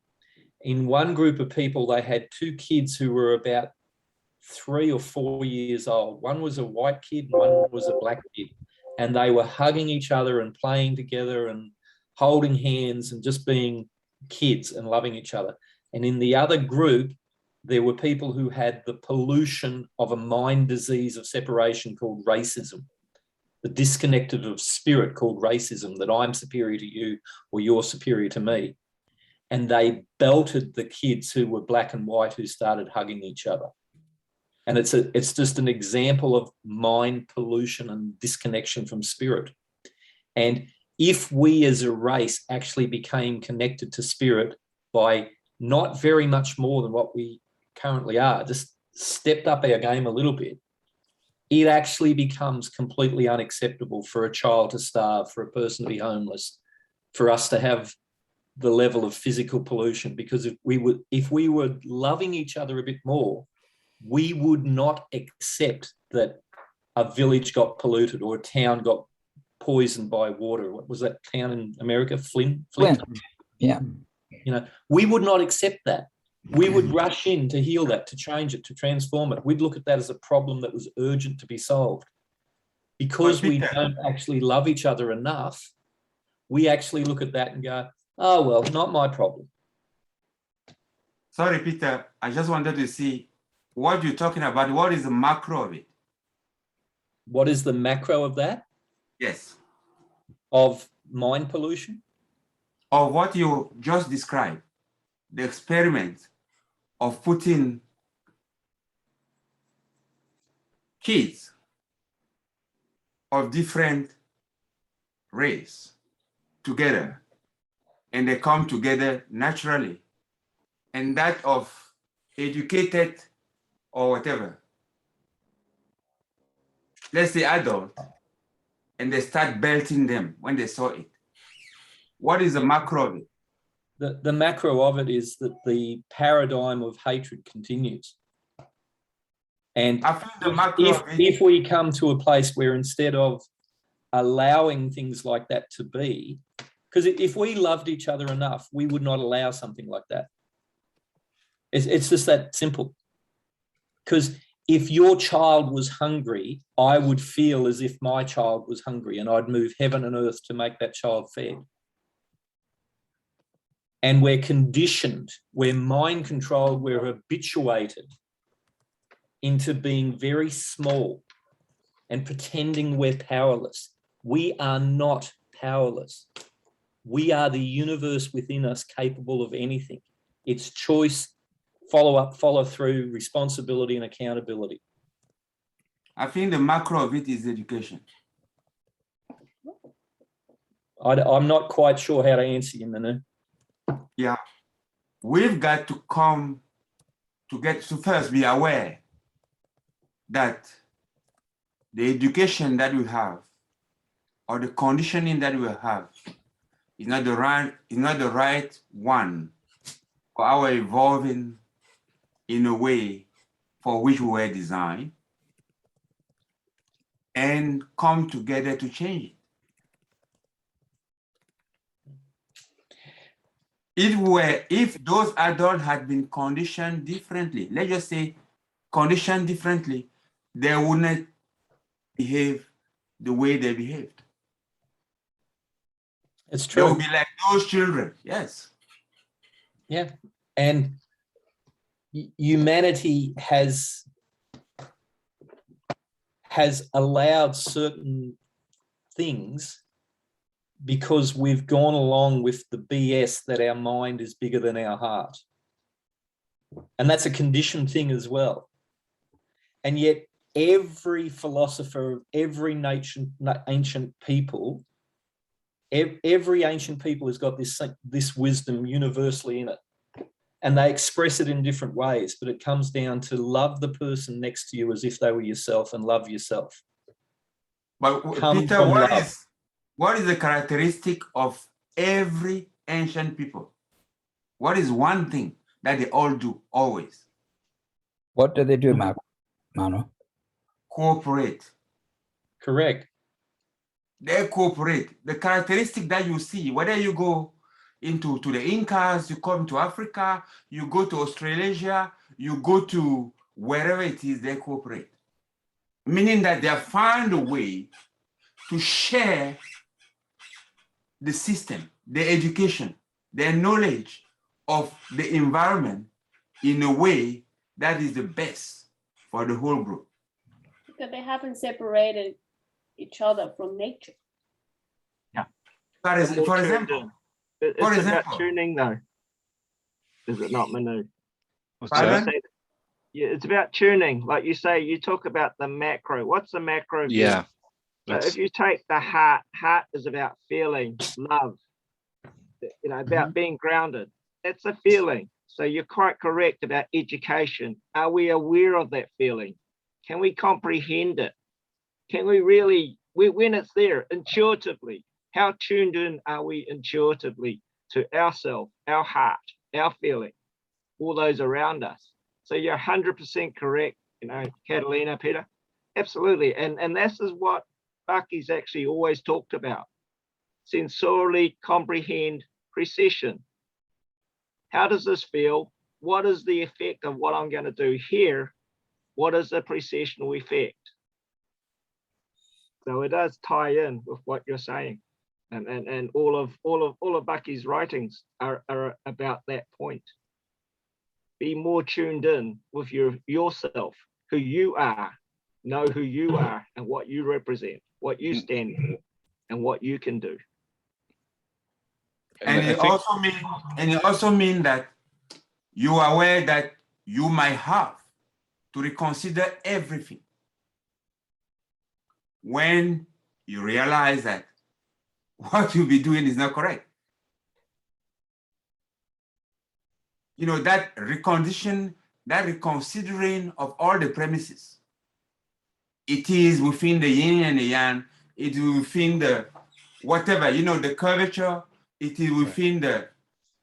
In one group of people, they had two kids who were about 3 or 4 years old. One was a white kid and one was a black kid. And they were hugging each other and playing together and holding hands and just being kids and loving each other. And in the other group, there were people who had the pollution of a mind disease of separation called racism, the disconnected of spirit called racism, that I'm superior to you or you're superior to me. And they belted the kids who were black and white who started hugging each other. And it's just an example of mind pollution and disconnection from spirit. And if we as a race actually became connected to spirit by not very much more than what we currently are, just stepped up our game a little bit, it actually becomes completely unacceptable for a child to starve, for a person to be homeless, for us to have the level of physical pollution. Because if we were loving each other a bit more, we would not accept that a village got polluted or a town got poisoned by water. What was that town in America? Flint. Yeah. You know, we would not accept that. We would rush in to heal that, to change it, to transform it. We'd look at that as a problem that was urgent to be solved. Because we don't actually love each other enough, we actually look at that and go, oh, well, not my problem. Sorry, Peter, I just wanted to see what you're talking about. What is the macro of it? What is the macro of that? Yes. Of mind pollution? Of what you just described, the experiment of putting kids of different race together, and they come together naturally, and that of educated or whatever, let's say adult, and they start belting them when they saw it. What is the macro of it? The macro of it is that the paradigm of hatred continues. And I think the macro of it, if we come to a place where instead of allowing things like that to be, because if we loved each other enough, we would not allow something like that. It's just that simple. Because if your child was hungry, I would feel as if my child was hungry, and I'd move heaven and earth to make that child fed. And we're conditioned, we're mind controlled, we're habituated into being very small and pretending we're powerless. We are not powerless. We are the universe within us capable of anything. It's choice, follow up, follow through, responsibility and accountability. I think the macro of it is education. I'm not quite sure how to answer you, Manu. Yeah, we've got to come to first be aware that the education that we have or the conditioning that we have is not the right one for our evolving in a way for which we were designed, and come together to change it. If those adults had been conditioned differently, let's just say conditioned differently, they wouldn't behave the way they behaved. It's true. They would be like those children, yes. Yeah, and humanity has allowed certain things because we've gone along with the BS that our mind is bigger than our heart. And that's a conditioned thing as well. And yet every philosopher, every ancient people, every ancient people has got this wisdom universally in it. And they express it in different ways, but it comes down to love the person next to you as if they were yourself and love yourself. But Peter, what is the characteristic of every ancient people? What is one thing that they all do always? What do they do, Manu? Cooperate. Correct. They cooperate. The characteristic that you see, whether you go to the Incas, you come to Africa, you go to Australasia, you go to wherever it is, they cooperate. Meaning that they have found a way to share the system, the education, their knowledge of the environment in a way that is the best for the whole group. Because they haven't separated each other from nature. Yeah. For example, it's about tuning though, is it not, Manu? What's that? Yeah, it's about tuning. Like you say, you talk about the macro. What's the macro view? Yeah. So if you take the heart is about feeling, love, about being grounded. That's a feeling. So you're quite correct about education. Are we aware of that feeling? Can we comprehend it? Can we really, when it's there, intuitively, how tuned in are we intuitively to ourselves, our heart, our feeling, all those around us? So you're 100% correct, Catalina, Peter. Absolutely. And this is what Bucky's actually always talked about. Sensorially comprehend precession. How does this feel? What is the effect of what I'm going to do here? What is the precessional effect? So it does tie in with what you're saying. And all of Bucky's writings are about that point. Be more tuned in with yourself, who you are, know who you are and what you represent, what you stand for, and what you can do. And it also means that you are aware that you might have to reconsider everything when you realize that what you'll be doing is not correct. That recondition, that reconsidering of all the premises. It is within the yin and the yang, it is within the whatever, the curvature, it is within the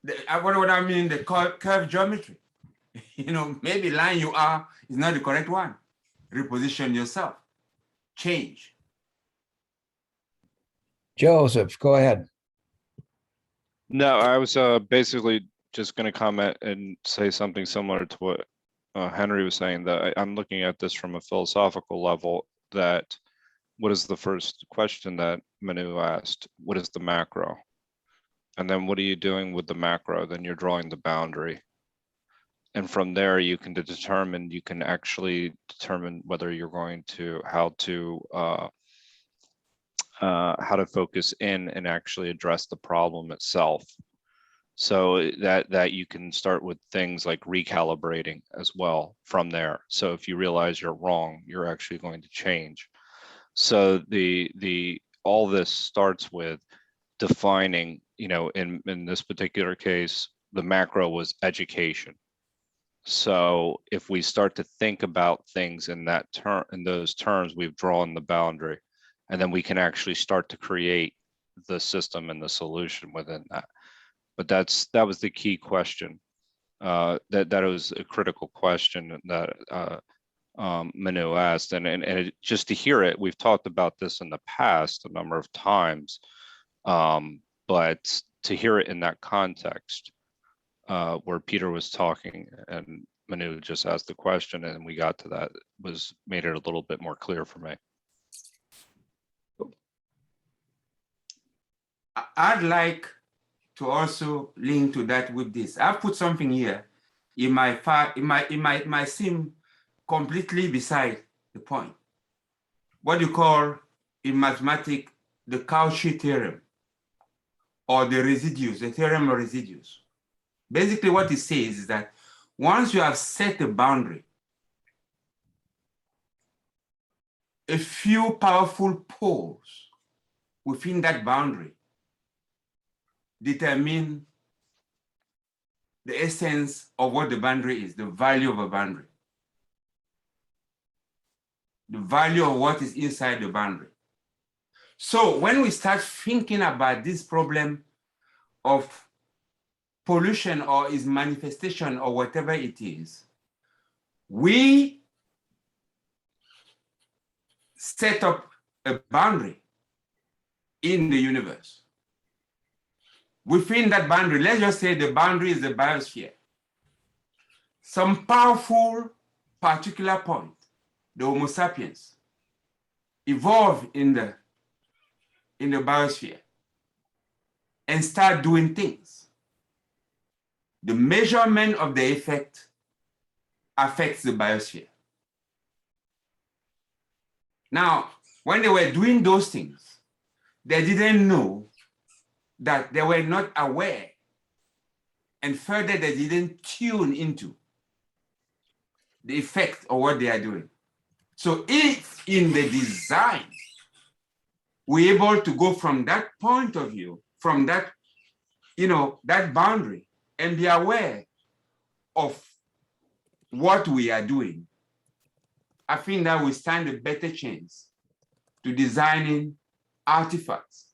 what I mean, the curve geometry. Maybe line you are is not the correct one. Reposition yourself, change. Joseph, go ahead. No, I was basically just going to comment and say something similar to what Henry was saying, that I'm looking at this from a philosophical level, that what is the first question that Manu asked? What is the macro? And then what are you doing with the macro? Then you're drawing the boundary. And from there, you can actually determine whether you're going to, how to focus in and actually address the problem itself. So that you can start with things like recalibrating as well from there. So if you realize you're wrong, you're actually going to change. So all this starts with defining, in this particular case, the macro was education. So if we start to think about things in those terms, we've drawn the boundary, and then we can actually start to create the system and the solution within that. But that was the key question. That was a critical question that Manu asked, and just to hear it, we've talked about this in the past a number of times, but to hear it in that context, where Peter was talking and Manu just asked the question, and we got to that, made it a little bit more clear for me. I'd like to also link to that with this. I've put something here. It might seem completely beside the point. What you call in mathematics the Cauchy theorem. or the residues, the theorem of residues. Basically what it says is that once you have set a boundary, a few powerful poles within that boundary determine the essence of what the boundary is, the value of a boundary, the value of what is inside the boundary. So when we start thinking about this problem of pollution or its manifestation or whatever it is, we set up a boundary in the universe. Within that boundary, let's just say the boundary is the biosphere. Some powerful particular point, the Homo sapiens, evolve in the biosphere and start doing things. The measurement of the effect affects the biosphere. Now, when they were doing those things, they didn't know that they were not aware, and further, they didn't tune into the effect of what they are doing. So if in the design, we're able to go from that point of view, from that, that boundary, and be aware of what we are doing, I think that we stand a better chance to designing artifacts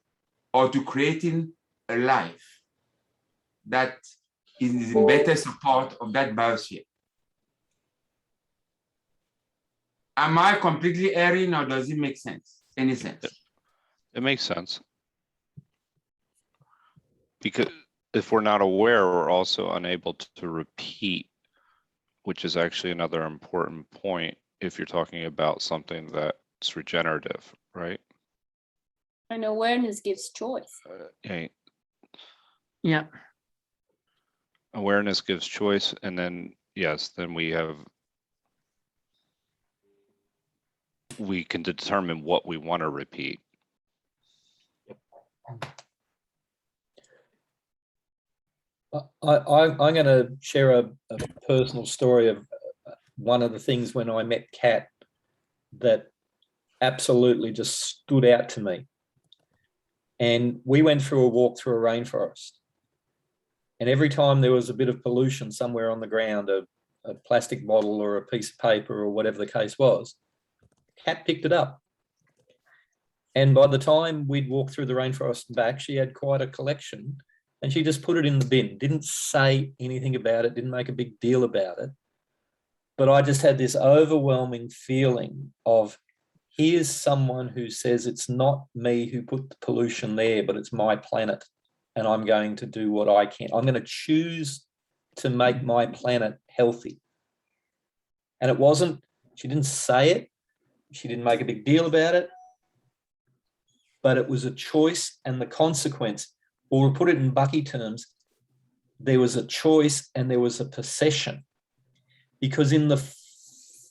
or to creating a life that is in better support of that biosphere. Am I completely erring, or does it make sense? Any sense? It makes sense. Because if we're not aware, we're also unable to repeat, which is actually another important point if you're talking about something that's regenerative, right? And awareness gives choice. Yeah. Awareness gives choice, and then, yes, then we can determine what we want to repeat. I'm going to share a personal story of one of the things when I met Kat that absolutely just stood out to me. And we went through a walk through a rainforest. And every time there was a bit of pollution somewhere on the ground, a plastic bottle or a piece of paper or whatever the case was, Kat picked it up. And by the time we'd walked through the rainforest and back, she had quite a collection, and she just put it in the bin, didn't say anything about it, didn't make a big deal about it. But I just had this overwhelming feeling of, here's someone who says it's not me who put the pollution there, but it's my planet, and I'm going to do what I can. I'm going to choose to make my planet healthy. And it wasn't, she didn't say it, she didn't make a big deal about it, but it was a choice and the consequence, or to put it in Bucky terms, there was a choice and there was a possession. Because in the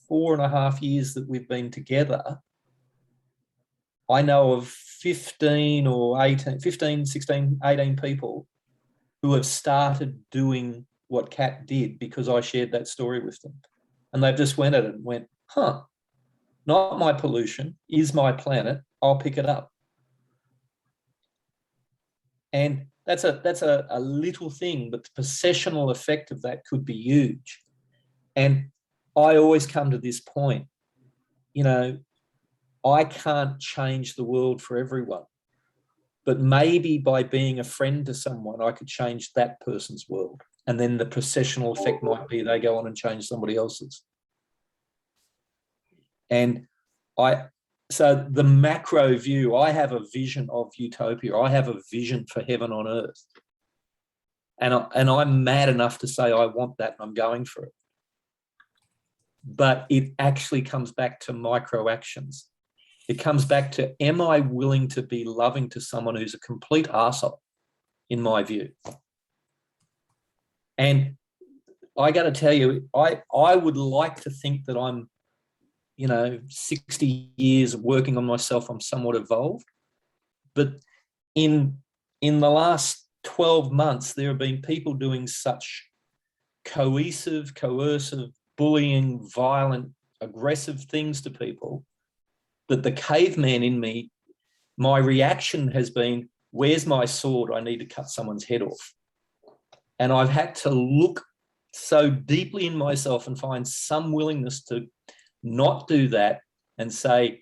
4.5 years that we've been together, I know of 15, 16, 18 people who have started doing what Kat did because I shared that story with them. And they've just went at it and went, huh, not my pollution, is my planet, I'll pick it up. And that's a little thing, but the possessional effect of that could be huge. And I always come to this point, I can't change the world for everyone, but maybe by being a friend to someone, I could change that person's world. And then the possessional effect might be they go on and change somebody else's. And so the macro view, I have a vision of utopia. I have a vision for heaven on earth. And I'm mad enough to say I want that and I'm going for it. But it actually comes back to micro actions. It comes back to, am I willing to be loving to someone who's a complete arsehole, in my view? And I got to tell you, I would like to think that I'm, 60 years working on myself, I'm somewhat evolved. But in in the last 12 months, there have been people doing such coercive, bullying, violent, aggressive things to people that the caveman in me, my reaction has been, where's my sword? I need to cut someone's head off. And I've had to look so deeply in myself and find some willingness to not do that and say,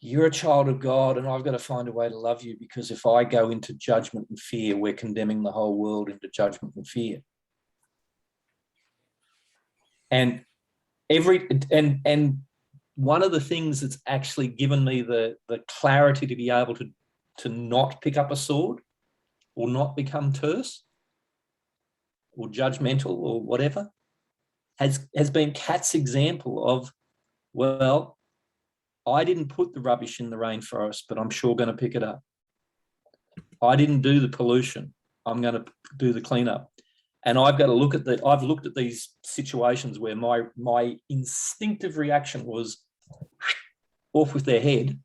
you're a child of God and I've got to find a way to love you, because if I go into judgment and fear, we're condemning the whole world into judgment and fear. And one of the things that's actually given me the clarity to be able to not pick up a sword or not become terse or judgmental or whatever has been Kat's example of, well, I didn't put the rubbish in the rainforest, but I'm sure going to pick it up. I didn't do the pollution. I'm going to do the cleanup. And I've got to look at I've looked at these situations where my instinctive reaction was off with their head,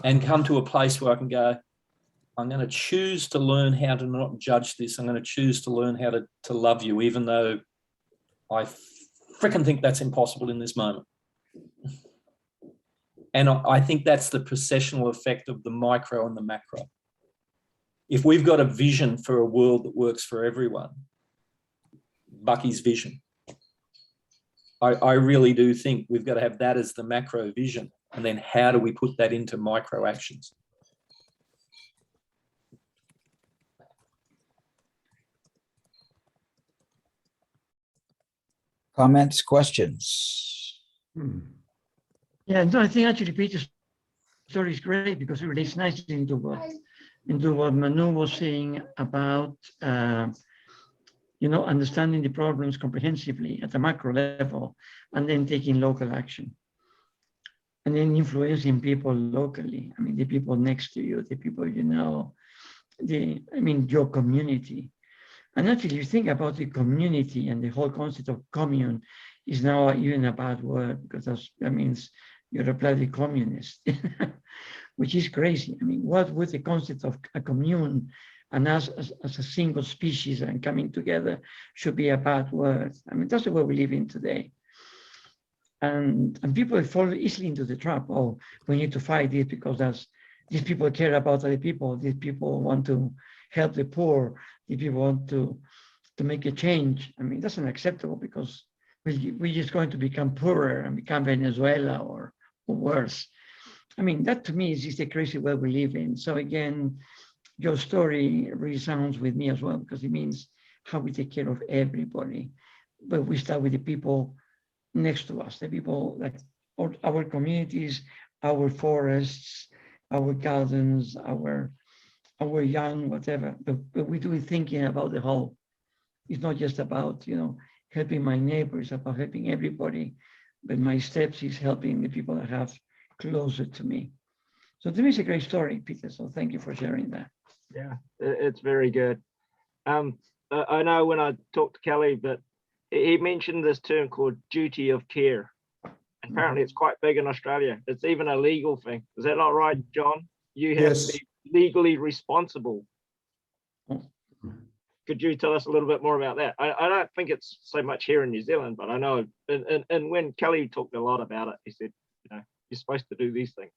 and come to a place where I can go, I'm going to choose to learn how to not judge this. I'm going to choose to learn how to love you, even though I freaking think that's impossible in this moment. And I think that's the processional effect of the micro and the macro. If we've got a vision for a world that works for everyone, Bucky's vision, I really do think we've got to have that as the macro vision. And then how do we put that into micro actions? Comments, questions? Yeah, no, I think actually Peter's story is great because it relates nicely into what Manu was saying about understanding the problems comprehensively at the macro level, and then taking local action, and then influencing people locally. I mean, the people next to you, the people you know, your community. And actually, you think about the community, and the whole concept of commune is now even a bad word, because that means you're a bloody communist, which is crazy. I mean, what would the concept of a commune and us as a single species and coming together should be a bad word? I mean, that's the way we live in today. And people fall easily into the trap. Oh, we need to fight this because these people care about other people. These people want to help the poor. These people want to make a change. I mean, that's unacceptable, because we're just going to become poorer and become Venezuela or worse. I mean, that to me is just a crazy world we live in. So again, your story resounds with me as well, because it means how we take care of everybody. But we start with the people next to us, the people like our communities, our forests, our gardens, our young, whatever. But we do it thinking about the whole. It's not just about, helping my neighbors, about helping everybody. But my steps is helping the people that have closer to me. So to me, it's a great story, Peter. So thank you for sharing that. Yeah, it's very good. I know when I talked to Kelly, but he mentioned this term called duty of care. Apparently, it's quite big in Australia. It's even a legal thing. Is that not right, John? You have to be legally responsible. Could you tell us a little bit more about that? I don't think it's so much here in New Zealand, but I know, and when Kelly talked a lot about it, he said, you're supposed to do these things.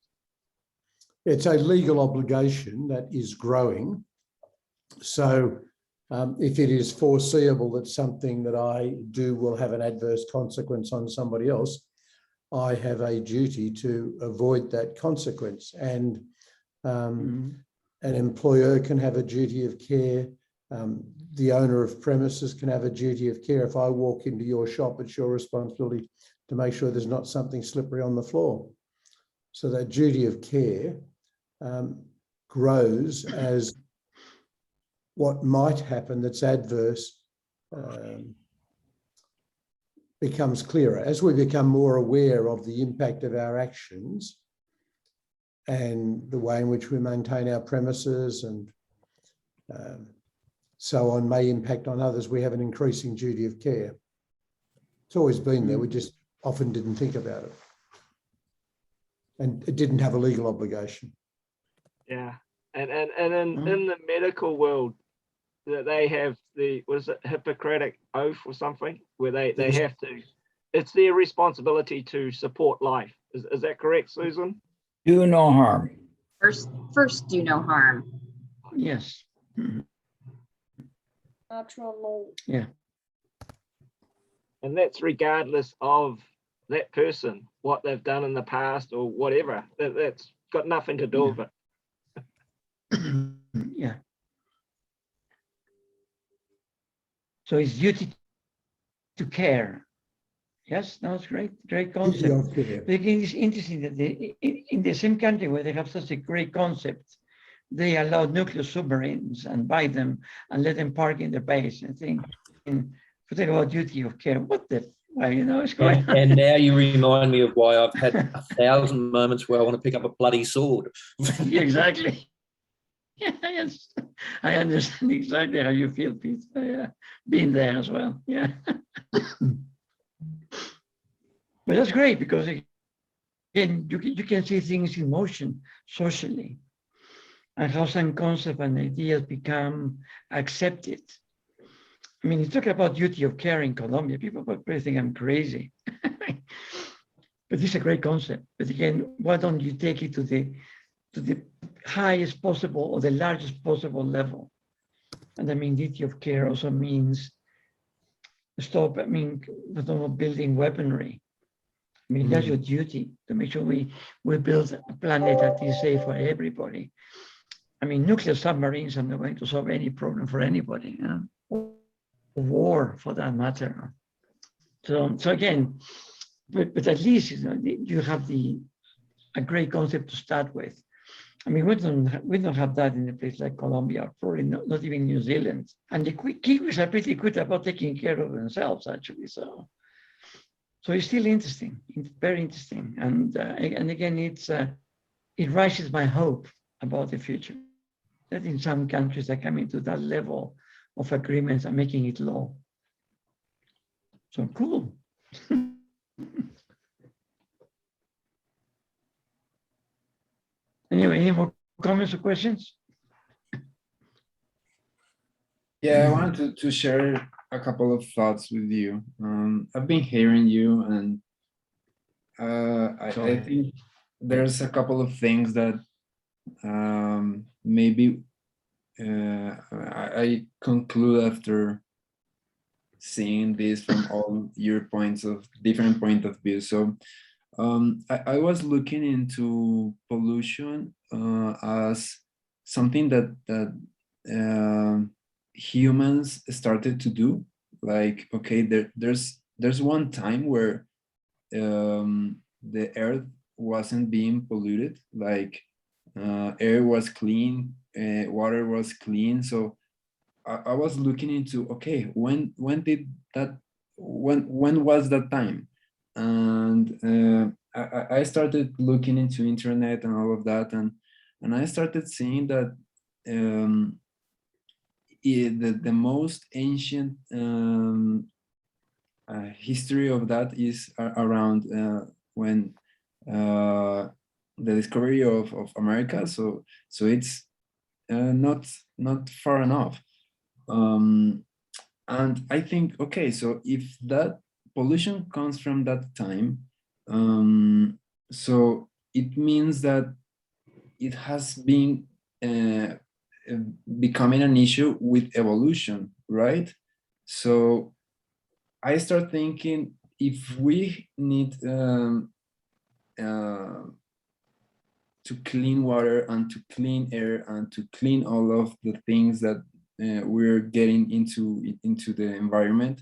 It's a legal obligation that is growing. So if it is foreseeable that something that I do will have an adverse consequence on somebody else, I have a duty to avoid that consequence. And an employer can have a duty of care. The owner of premises can have a duty of care. If I walk into your shop, it's your responsibility to make sure there's not something slippery on the floor. So that duty of care grows as what might happen that's adverse becomes clearer. As we become more aware of the impact of our actions and the way in which we maintain our premises and so on may impact on others, we have an increasing duty of care. It's always been there, we just often didn't think about it. And it didn't have a legal obligation. Yeah, and in the medical world, that they have the, was it Hippocratic oath or something, where they have to, it's their responsibility to support life. Is that correct, Susan? Do no harm. First, do no harm. Yes. Natural law. Yeah. And that's regardless of that person, what they've done in the past or whatever. That's got nothing to do with it. Yeah. So it's duty to care. Yes, no, it's great concept. But again, it's interesting that in the same country where they have such a great concept, they allow nuclear submarines and buy them and let them park in their base and think, forget about duty of care. What the, well, you know, it's going on. And now you remind me of why I've had 1,000 moments where I want to pick up a bloody sword. Exactly. Yes, I understand exactly how you feel, Pete. Been there as well. Yeah. But that's great because again, you can see things in motion socially and how some concepts and ideas become accepted. I mean, you talk about duty of care in Colombia, people probably think I'm crazy. But it's a great concept. But again, why don't you take it to the highest possible or the largest possible level? And I mean, duty of care also means stop, I mean, building weaponry. I mean, that's your duty to make sure we build a planet that is safe for everybody. I mean, nuclear submarines are not going to solve any problem for anybody, you know? Or war for that matter. So again, but at least, you know, you have a great concept to start with. I mean, we don't have that in a place like Colombia, probably not even New Zealand. And the Kiwis are pretty good about taking care of themselves, actually. So it's still interesting, very interesting. And again, it raises my hope about the future. That in some countries are coming to that level of agreements and making it law. So cool. Anyway, any more comments or questions? Yeah, I wanted to share a couple of thoughts with you. I've been hearing you, and I think there's a couple of things that maybe I conclude after seeing this from all your different point of view. So I was looking into pollution as something that humans started to do. Like, okay, there's one time where the earth wasn't being polluted, like air was clean, water was clean. So I was looking into, okay, when did that, when was that time? And I started looking into internet and all of that, and I started seeing that the most ancient history of that is around when the discovery of America. So it's not far enough. And I think, okay, so if that pollution comes from that time, so it means that it has been becoming an issue with evolution, right? So I start thinking, if we need to clean water and to clean air and to clean all of the things that we're getting into the environment,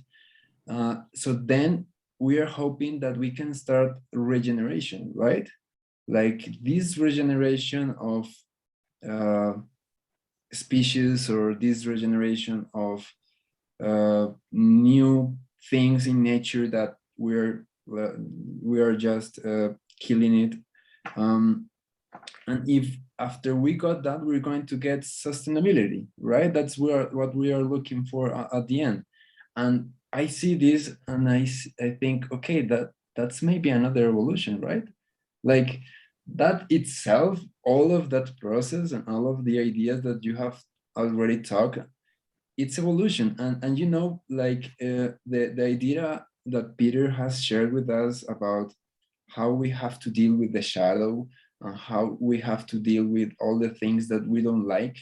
so then we are hoping that we can start regeneration, right? Like this regeneration of species, or this regeneration of new things in nature that we are just killing it. And if after we got that, we're going to get sustainability, right? That's what we are looking for at the end. And I see this and I think, okay, that's maybe another evolution, right? Like that itself all of that process and all of the ideas that you have already talked, it's evolution. And you know, like the idea that Peter has shared with us about how we have to deal with the shadow and how we have to deal with all the things that we don't like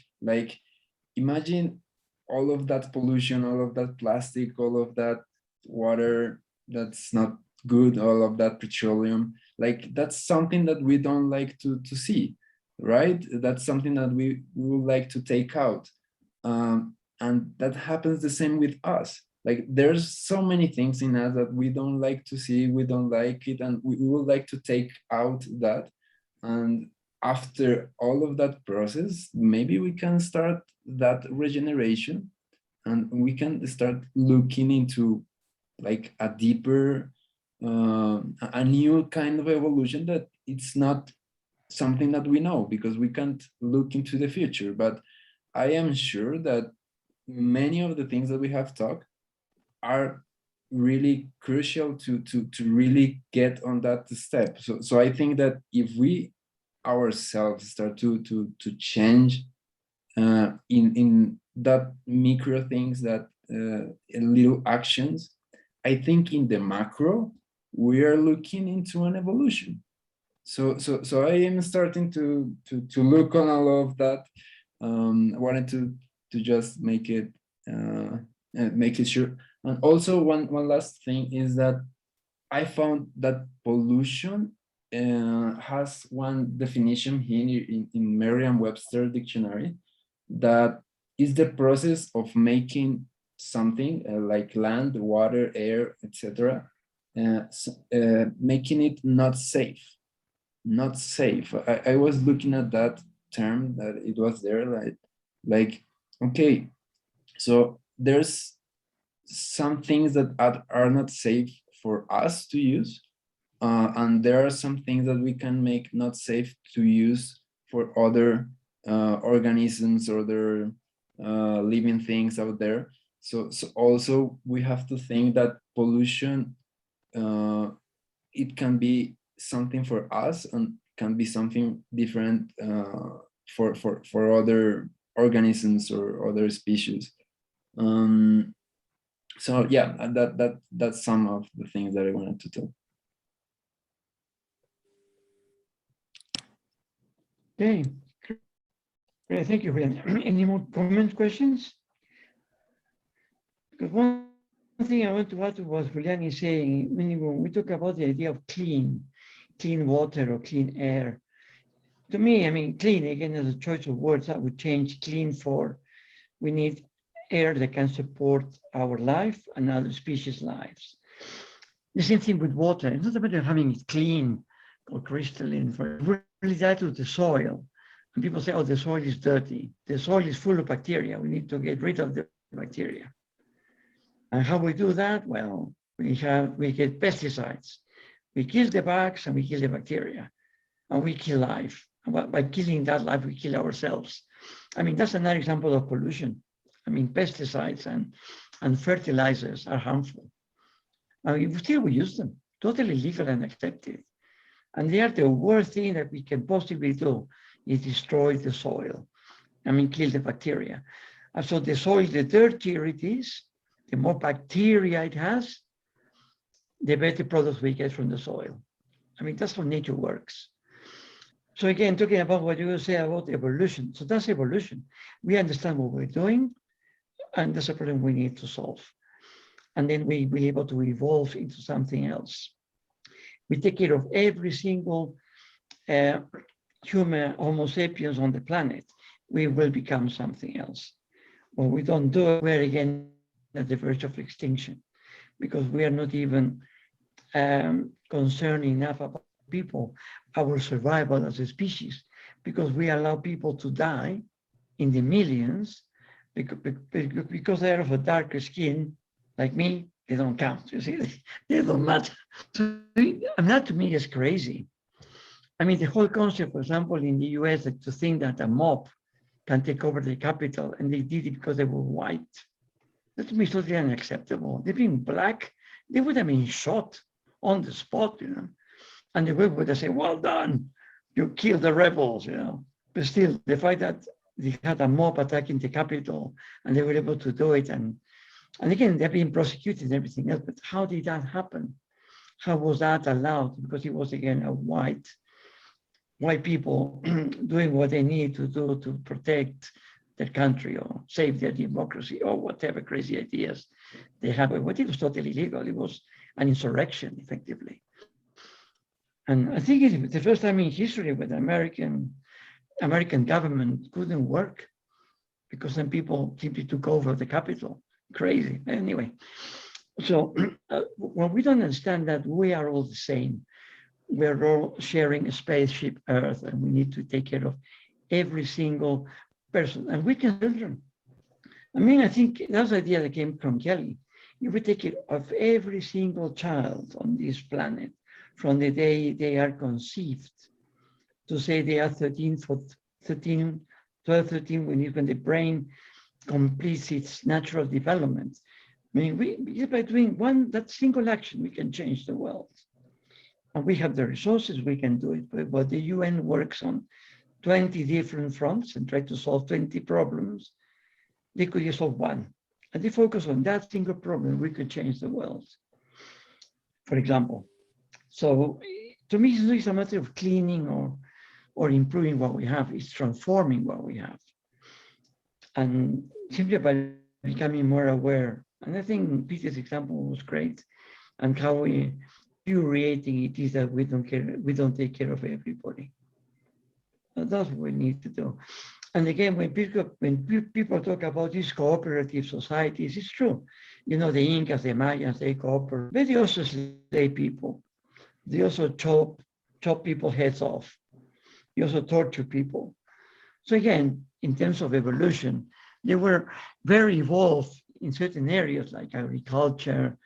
imagine all of that pollution, all of that plastic, all of that water that's not good, all of that petroleum, like that's something that we don't like to see, right? That's something that we would like to take out. And that happens the same with us. Like there's so many things in us that we don't like to see, we don't like it, and we would like to take out that. And after all of that process, maybe we can start that regeneration and we can start looking into like a deeper, a new kind of evolution that it's not something that we know because we can't look into the future. But I am sure that many of the things that we have talked are really crucial to really get on that step. So I think that if we ourselves start to change in that micro things, that little actions, I think in the macro we are looking into an evolution. So I am starting to look on all of that. I wanted to just make it sure. And also one last thing is that I found that pollution has one definition here in Merriam-Webster dictionary, that is the process of making something like land, water, air, etc., making it not safe. Not safe. I was looking at that term that it was there, like okay, so there's some things that are not safe for us to use, and there are some things that we can make not safe to use for other organisms or other living things out there. So also we have to think that pollution, it can be something for us and can be something different for other organisms or other species. So yeah, that's some of the things that I wanted to tell. Okay, great, thank you, Julian. Any more comments, questions? Because one thing I want to add to what Julian is saying, when we talk about the idea of clean water or clean air, to me, I mean, clean, again, as a choice of words, I would change clean for, we need air that can support our life and other species' lives. The same thing with water. It's not a matter of having it clean or crystalline, for really that to the soil. And people say, oh, the soil is dirty. The soil is full of bacteria. We need to get rid of the bacteria. And how we do that? Well, we get pesticides. We kill the bugs and we kill the bacteria, and we kill life. And by killing that life, we kill ourselves. I mean, that's another example of pollution. I mean, pesticides and fertilizers are harmful. And still we use them, totally legal and accepted. And they are the worst thing that we can possibly do, is destroy the soil. I mean, kill the bacteria. And so the soil, the dirtier it is, the more bacteria it has, the better products we get from the soil. I mean, that's how nature works. So again, talking about what you say about evolution. So that's evolution. We understand what we're doing, and that's a problem we need to solve. And then we'll be able to evolve into something else. We take care of every single human, Homo sapiens on the planet, we will become something else. When we don't do it, we're again at the verge of extinction, because we are not even concerned enough about people, our survival as a species, because we allow people to die in the millions because they're of a darker skin like me. They don't count, you see, they don't matter. So, and that to me is crazy. I mean, the whole concept, for example, in the US, to think that a mob can take over the Capitol, and they did it because they were white. That to me is totally unacceptable. They've been black, they would have been shot on the spot, you know. And the world would have said, well done. you kill the rebels, you know. But still, the fact that they had a mob attacking the capital and they were able to do it, and again, they're being prosecuted and everything else, but how did that happen? How was that allowed? Because it was, again, a white people doing what they need to do to protect their country or save their democracy or whatever crazy ideas they had. But it was totally illegal. It was an insurrection, effectively. And I think it's the first time in history where the American government couldn't work because then people simply took over the capital. Crazy. Anyway, so when we don't understand that we are all the same, we're all sharing a spaceship Earth, and we need to take care of every single person, and we can children. I mean, I think that's the idea that came from Kelly. If we take care of every single child on this planet from the day they are conceived to say they are 12, 13, when the brain completes its natural development. I mean, by doing that single action, we can change the world. And we have the resources, we can do it. But the UN works on 20 different fronts and try to solve 20 problems. They could just solve one. And they focus on that single problem, we could change the world, for example. So to me, it's not a matter of cleaning or improving what we have, it's transforming what we have. And simply by becoming more aware. And I think Peter's example was great, and how infuriating it is that we don't take care of everybody. That's what we need to do. And again, when people talk about these cooperative societies, it's true. You know, the Incas, the Mayans, they cooperate, but they also slay people. They also chop people's heads off. They also torture people. So again, in terms of evolution, they were very evolved in certain areas like agriculture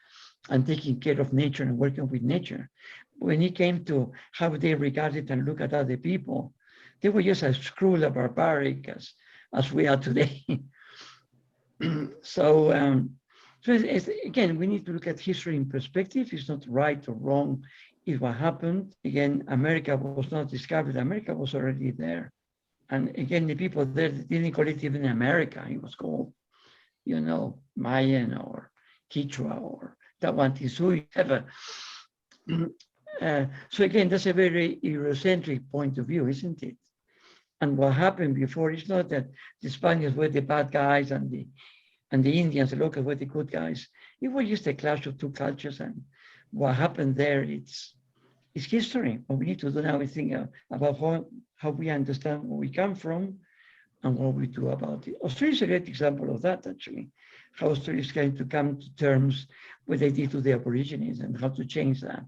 and taking care of nature and working with nature. When it came to how they regarded and look at other people, they were just as cruel and barbaric as we are today. So again, we need to look at history in perspective. It's not right or wrong. It's what happened. Again, America was not discovered. America was already there. And again, the people there didn't call it even America. It was called, you know, Mayan or Quechua or Tawantinsuyo, whatever. So again, that's a very Eurocentric point of view, isn't it? And what happened before is not that the Spaniards were the bad guys and the Indians, the locals, were the good guys. It was just a clash of two cultures, and what happened there, it's history. What we need to do now is think about how we understand where we come from and what we do about it. Australia is a great example of that, actually. How Australia is going to come to terms with what they did to the Aborigines and how to change that.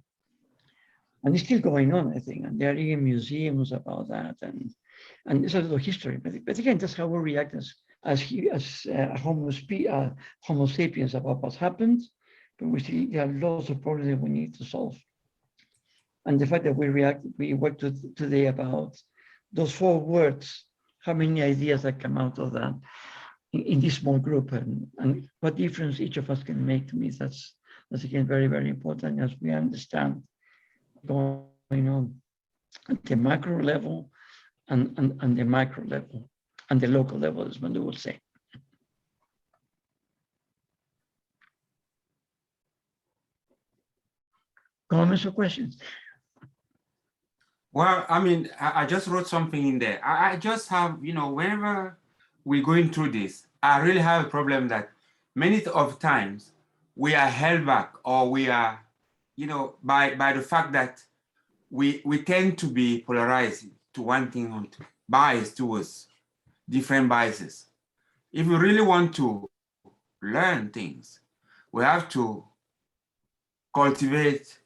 And it's still going on, I think, and there are even museums about that, and it's a little history. But again, that's how we react as Homo sapiens about what's happened. But we see there are lots of problems that we need to solve. And the fact that we work today about those 4 words, how many ideas that come out of that in this small group, and what difference each of us can make, to me, that's again very, very important as we understand going on at the macro level and the micro level and the local level, as Manu would say. Comments or questions? Well, I mean, I just wrote something in there. I just have, you know, whenever we're going through this, I really have a problem that many of times we are held back, or we are, you know, by the fact that we tend to be polarized to one thing, or biased towards different biases. If we really want to learn things, we have to cultivate,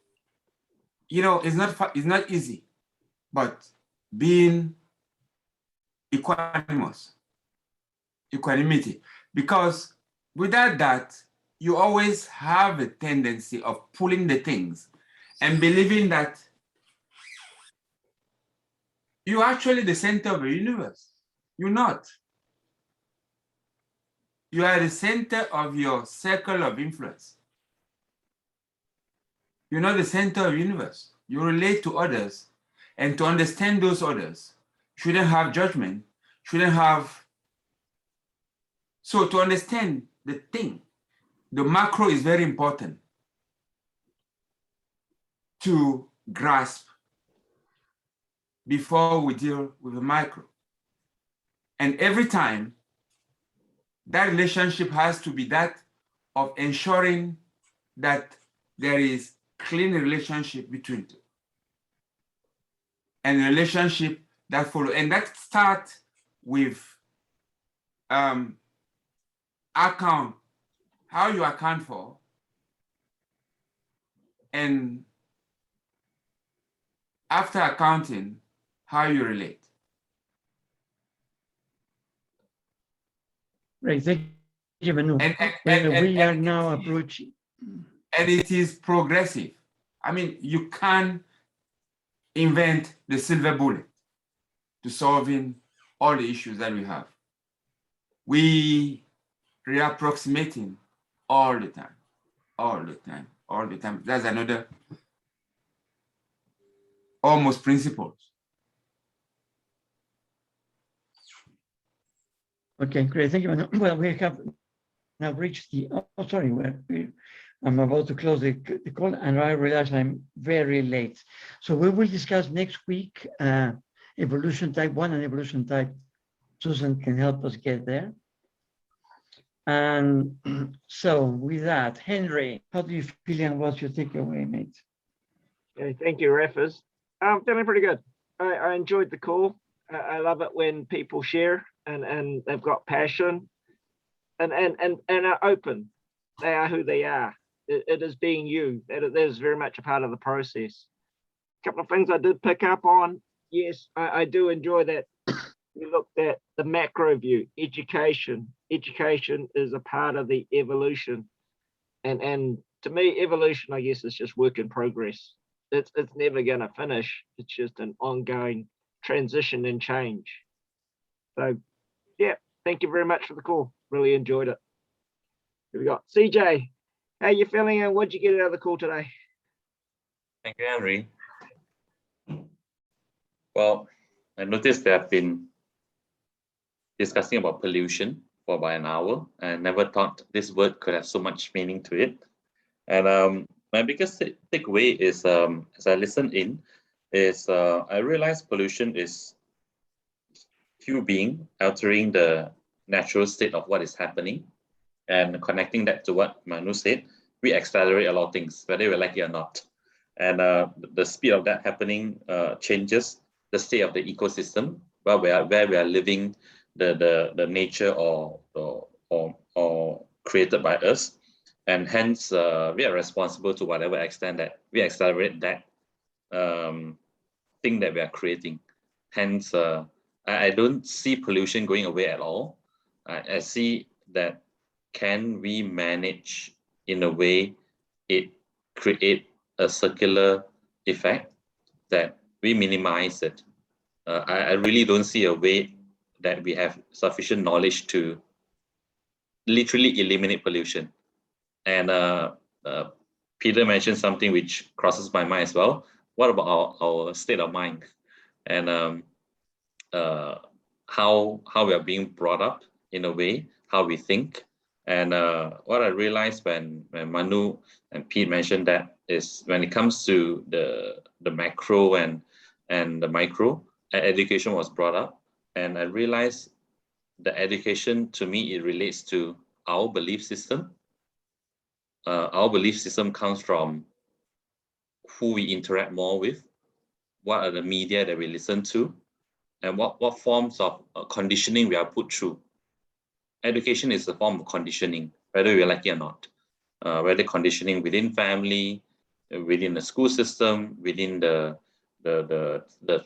you know, it's not easy, but being equanimity, because without that, you always have a tendency of pulling the things and believing that you're actually the center of the universe. You're not. You are the center of your circle of influence. You're not the center of the universe. You relate to others, And to understand those others, shouldn't have judgment, shouldn't have. So to understand the thing, the macro is very important to grasp before we deal with the micro. And every time, that relationship has to be that of ensuring that there is clean relationship between two. And relationship that follow. And that starts with account, how you account for, and after accounting, how you relate. Right, thank you, Manu. We are now approaching. And it is progressive. I mean, you can't invent the silver bullet to solving all the issues that we have. We reapproximating all the time, all the time, all the time. That's another almost principles. Okay, great. Thank you, Manu. Well, we have now reached the, oh, sorry, I'm about to close the call and I realize I'm very late. So we will discuss next week evolution type 1 and evolution type. Susan can help us get there. And so with that, Henry, how do you feel and what's your takeaway, mate? Okay, thank you, Raffers. I'm feeling pretty good. I enjoyed the call. I love it when people share and they've got passion and are open. They are who they are. It is being you. That is very much a part of the process. A couple of things I did pick up on. Yes, I do enjoy that. We looked at the macro view, education. Education is a part of the evolution. And to me, evolution, I guess, is just work in progress. It's never going to finish. It's just an ongoing transition and change. So, yeah, thank you very much for the call. Really enjoyed it. Here we got CJ. How you feeling and what'd you get out of the call today? Thank you, Henry. Well, I noticed that I've been discussing about pollution for about an hour. I never thought this word could have so much meaning to it. And my biggest takeaway is, as I listened in, is I realized pollution is human being altering the natural state of what is happening. And connecting that to what Manu said, we accelerate a lot of things, whether we like it or not. And the speed of that happening changes the state of the ecosystem where we are living, the nature or created by us. And hence, we are responsible to whatever extent that we accelerate that thing that we are creating. Hence, I don't see pollution going away at all. I see that can we manage in a way it create a circular effect that we minimize it. I really don't see a way that we have sufficient knowledge to literally eliminate pollution. And Peter mentioned something which crosses my mind as well. What about our state of mind and how we are being brought up in a way, how we think. And what I realized when Manu and Pete mentioned that is when it comes to the macro and the micro, education was brought up. And I realized the education, to me, it relates to our belief system. Our belief system comes from who we interact more with, what are the media that we listen to, and what forms of conditioning we are put through. Education is a form of conditioning, whether we like it or not. Whether conditioning within family, within the school system, within the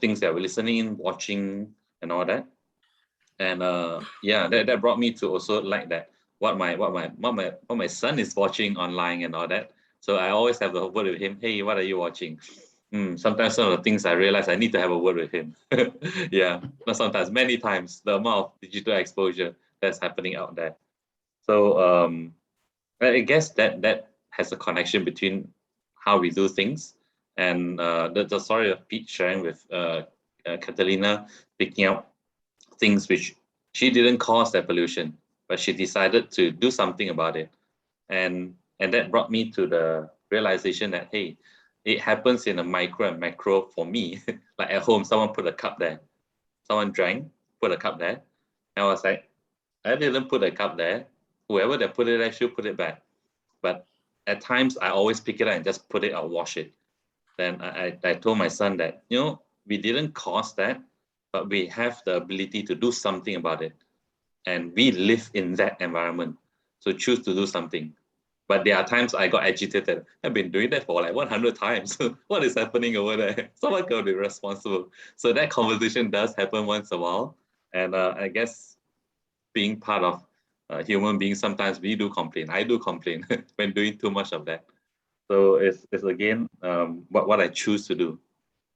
things that we're listening in, watching, and all that. And yeah, that brought me to also like that what my son is watching online and all that. So I always have a word with him. Hey, what are you watching? Sometimes some of the things I realize I need to have a word with him. Yeah, not sometimes, many times. The amount of digital exposure that's happening out there. So I guess that has a connection between how we do things And the story of Pete sharing with Catalina, picking up things which she didn't cause that pollution, but she decided to do something about it. And that brought me to the realization that, hey, it happens in a micro and macro for me. Like at home, someone put a cup there. Someone drank, put a cup there. And I was like, I didn't put a cup there. Whoever that put it there should put it back. But at times, I always pick it up and just put it out, wash it. Then I told my son that, you know, we didn't cause that, but we have the ability to do something about it. And we live in that environment. So choose to do something. But there are times I got agitated. I've been doing that for like 100 times. What is happening over there? Someone got to be responsible. So that conversation does happen once in a while. And I guess being part of human beings, sometimes we do complain. I do complain when doing too much of that. So it's again what I choose to do.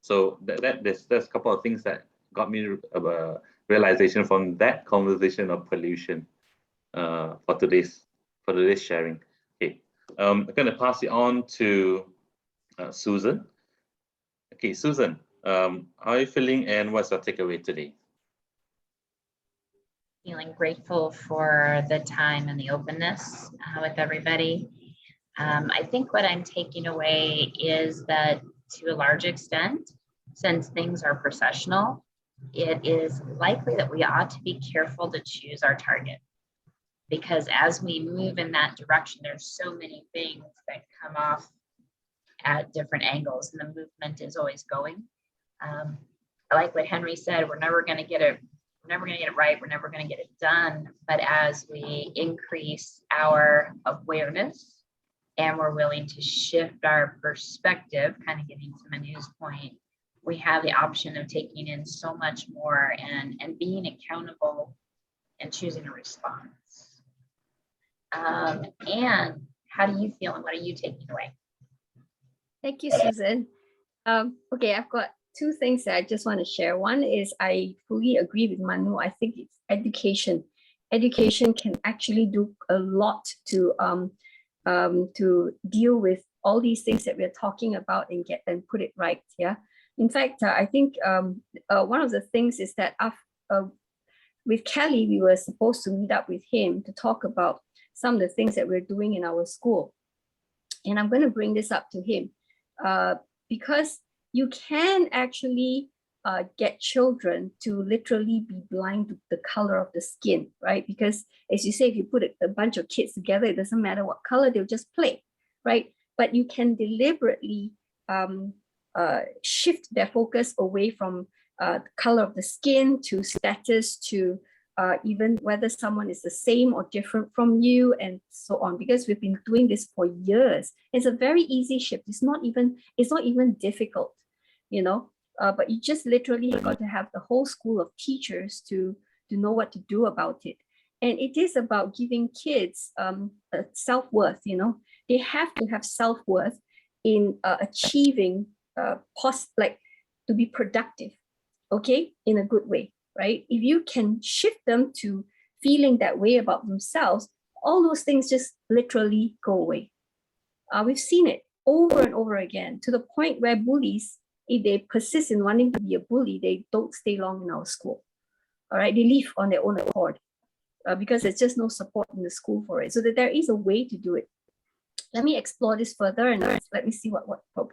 So there's a couple of things that got me a realization from that conversation of pollution for today's sharing. Okay, I'm going to pass it on to Susan. Okay, Susan, how are you feeling and what's your takeaway today? Feeling grateful for the time and the openness with everybody. I think what I'm taking away is that to a large extent, since things are processional, it is likely that we ought to be careful to choose our target. Because as we move in that direction, there's so many things that come off at different angles and the movement is always going. I like what Henry said, we're never going to get it right. We're never going to get it done. But as we increase our awareness and we're willing to shift our perspective, kind of getting to Manu's point, we have the option of taking in so much more and being accountable and choosing a response. And how do you feel and what are you taking away? Thank you, Susan. Okay, I've got two things that I just want to share. One is I fully agree with Manu. I think it's education. Education can actually do a lot to deal with all these things that we're talking about and put it right. Yeah. In fact, I think one of the things is that with Kelly, we were supposed to meet up with him to talk about some of the things that we're doing in our school. And I'm going to bring this up to him because you can actually get children to literally be blind to the color of the skin, right? Because as you say, if you put a bunch of kids together, it doesn't matter what color, they'll just play, right? But you can deliberately shift their focus away from the color of the skin to status to even whether someone is the same or different from you and so on, because we've been doing this for years. It's a very easy shift. It's not even difficult, you know, but you just literally got to have the whole school of teachers to know what to do about it. And it is about giving kids self-worth, you know, they have to have self-worth in achieving to be productive, okay, in a good way. Right? If you can shift them to feeling that way about themselves, all those things just literally go away. We've seen it over and over again to the point where bullies, if they persist in wanting to be a bully, they don't stay long in our school. All right, they leave on their own accord because there's just no support in the school for it. So that there is a way to do it. Let me explore this further and let me see what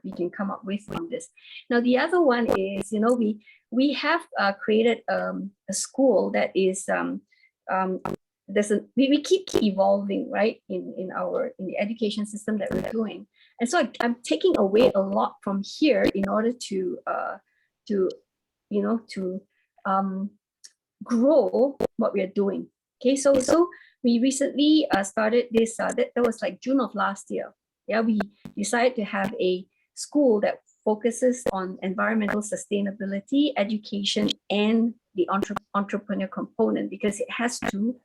we can come up with on this. Now, the other one is, you know, we have created a school that is we keep evolving, right, in the education system that we're doing, and so I'm taking away a lot from here in order to grow what we are doing. Okay, so we recently started this, that was like June of last year. Yeah, we decided to have a school that focuses on environmental sustainability, education, and the entrepreneur component, because it has to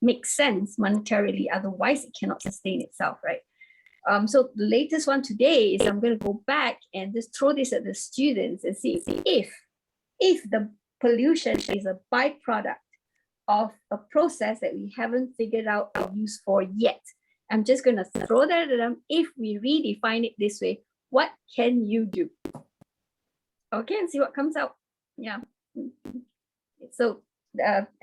make sense monetarily, otherwise it cannot sustain itself, right? So the latest one today is I'm going to go back and just throw this at the students and see if the pollution is a byproduct of a process that we haven't figured out a use for yet. I'm just going to throw that at them. If we redefine it this way, What can you do? Okay, and see what comes out. Yeah. So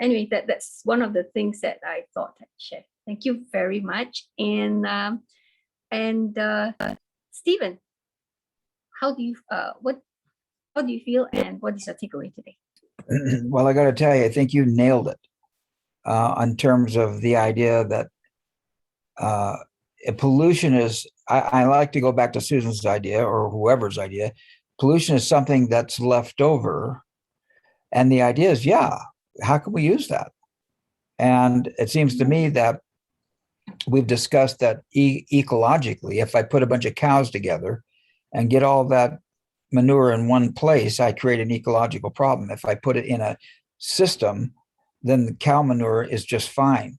anyway, that's one of the things that I thought I'd share. Thank you very much. And Stephen, how do you feel, and what is your takeaway today? Well, I got to tell you, I think you nailed it in terms of the idea that pollution is, I like to go back to Susan's idea or whoever's idea. Pollution is something that's left over. And the idea is, yeah, how can we use that? And it seems to me that we've discussed that ecologically, if I put a bunch of cows together and get all that manure in one place, I create an ecological problem. If I put it in a system, then the cow manure is just fine.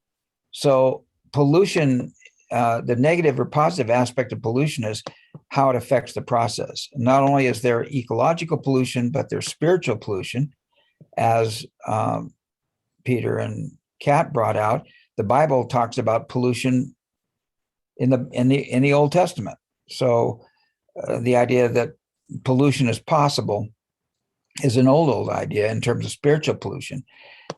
So pollution, the negative or positive aspect of pollution is how it affects the process. Not only is there ecological pollution, but there's spiritual pollution, as Peter and Kat brought out. The Bible talks about pollution in the Old Testament. So the idea that pollution is possible is an old idea in terms of spiritual pollution.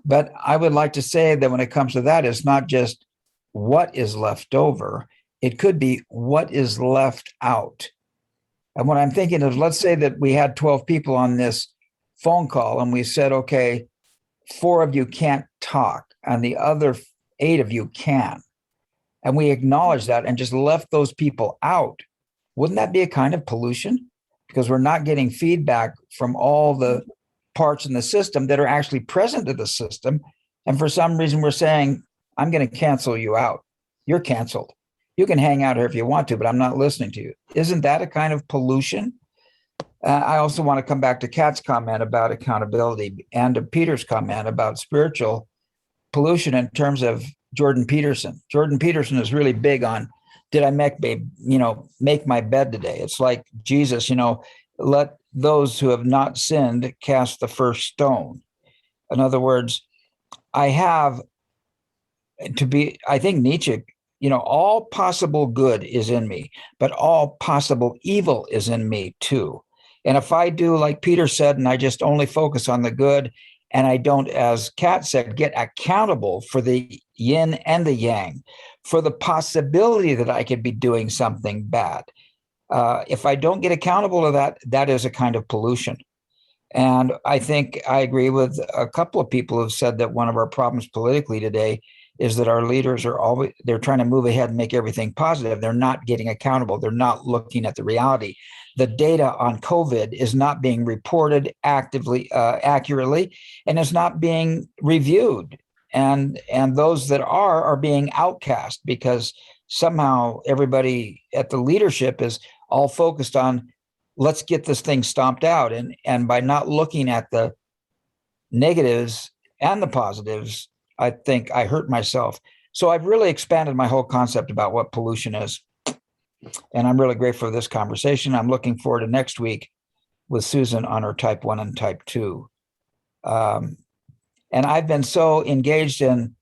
But I would like to say that when it comes to that, it's not just what is left over, it could be what is left out. And what I'm thinking is, let's say that we had 12 people on this phone call and we said, okay, 4 of you can't talk and the other 8 of you can. And we acknowledge that and just left those people out. Wouldn't that be a kind of pollution? Because we're not getting feedback from all the parts in the system that are actually present in the system. And for some reason, we're saying, I'm going to cancel you out. You're canceled. You can hang out here if you want to, but I'm not listening to you. Isn't that a kind of pollution? I also want to come back to Kat's comment about accountability and to Peter's comment about spiritual pollution in terms of Jordan Peterson. Jordan Peterson is really big on, did I make my bed today? It's like Jesus, let those who have not sinned cast the first stone. In other words, I think Nietzsche, all possible good is in me, but all possible evil is in me too. And if I do like Peter said, and I just only focus on the good, and I don't, as Kat said, get accountable for the yin and the yang, for the possibility that I could be doing something bad. If I don't get accountable to that, that is a kind of pollution. And I think I agree with a couple of people who've said that one of our problems politically today is that our leaders they're trying to move ahead and make everything positive. They're not getting accountable. They're not looking at the reality. The data on COVID is not being reported accurately, and is not being reviewed. And those that are being outcast because somehow everybody at the leadership is all focused on, let's get this thing stomped out. And by not looking at the negatives and the positives, I think I hurt myself. So I've really expanded my whole concept about what pollution is. And I'm really grateful for this conversation. I'm looking forward to next week with Susan on her type 1 and type 2. And I've been so engaged in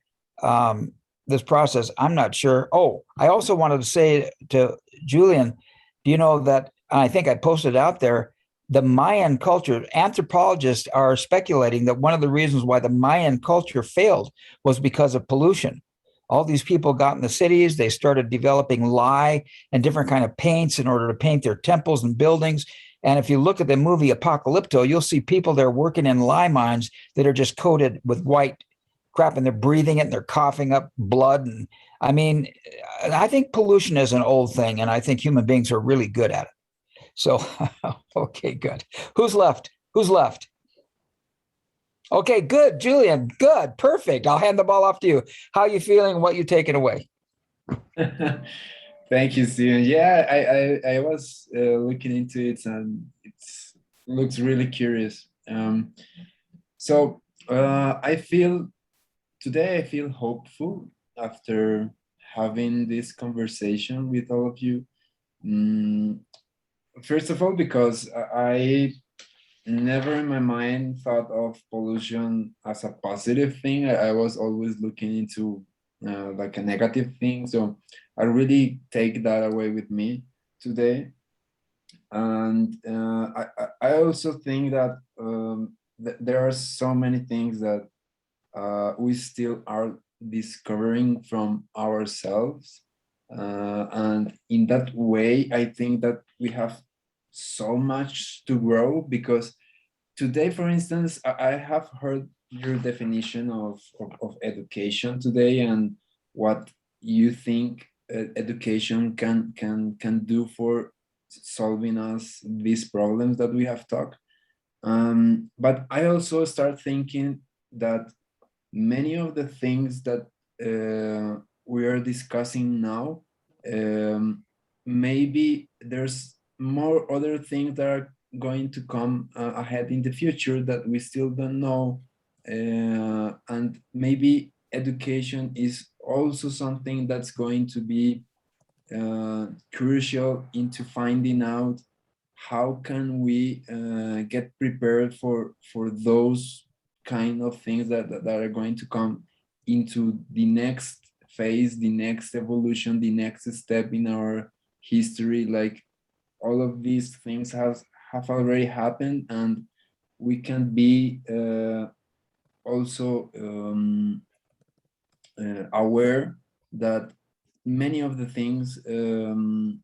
this process, I'm not sure. Oh, I also wanted to say to Julian, do you know that, I think I posted out there, the Mayan culture, anthropologists are speculating that one of the reasons why the Mayan culture failed was because of pollution. All these people got in the cities, they started developing lye and different kind of paints in order to paint their temples and buildings. And if you look at the movie Apocalypto, you'll see people there working in lye mines that are just coated with white crap, and they're breathing it and they're coughing up blood. And I mean, I think pollution is an old thing, and I think human beings are really good at it. So, okay, good. Who's left? Okay, good. Julian, good. Perfect. I'll hand the ball off to you. How are you feeling? What you taking away? Thank you, Steven. Yeah, I was looking into it, and it looks really curious. So I feel hopeful after having this conversation with all of you. First of all, because I never in my mind thought of pollution as a positive thing. I was always looking into like a negative thing. So I really take that away with me today. And I also think that there are so many things that we still are discovering from ourselves. And in that way, I think that we have so much to grow, because today, for instance, I have heard your definition of education today, and what you think education can do for solving us these problems that we have talked. But I also start thinking that many of the things that we are discussing now, maybe there's more other things that are going to come ahead in the future that we still don't know. And maybe education is also something that's going to be crucial into finding out how can we get prepared for those kind of things that are going to come into the next phase, the next evolution, the next step in our history. Like, all of these things have already happened, and we can be also aware that many of the things can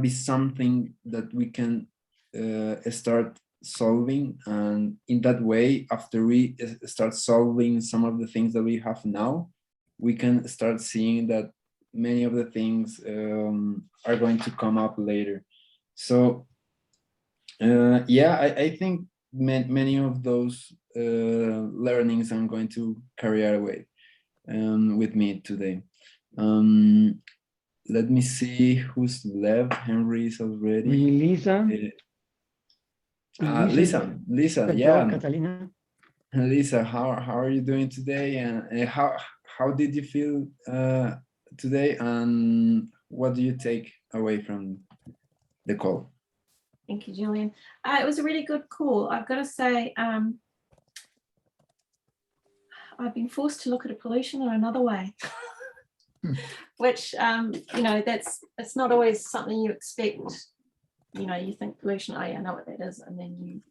be something that we can start solving. And in that way, after we start solving some of the things that we have now, we can start seeing that many of the things are going to come up later. So yeah, I think many of those learnings I'm going to carry away with me today. Let me see who's left. Henry is already. Lisa. Lisa, Pedro, yeah. Catalina. Lisa, how are you doing today? And how did you feel today? And what do you take away from the call? Thank you, Julian. It was a really good call. I've got to say, I've been forced to look at a pollution in another way, which, you know, it's not always something you expect. You know, you think pollution, oh yeah, I know what that is, and then you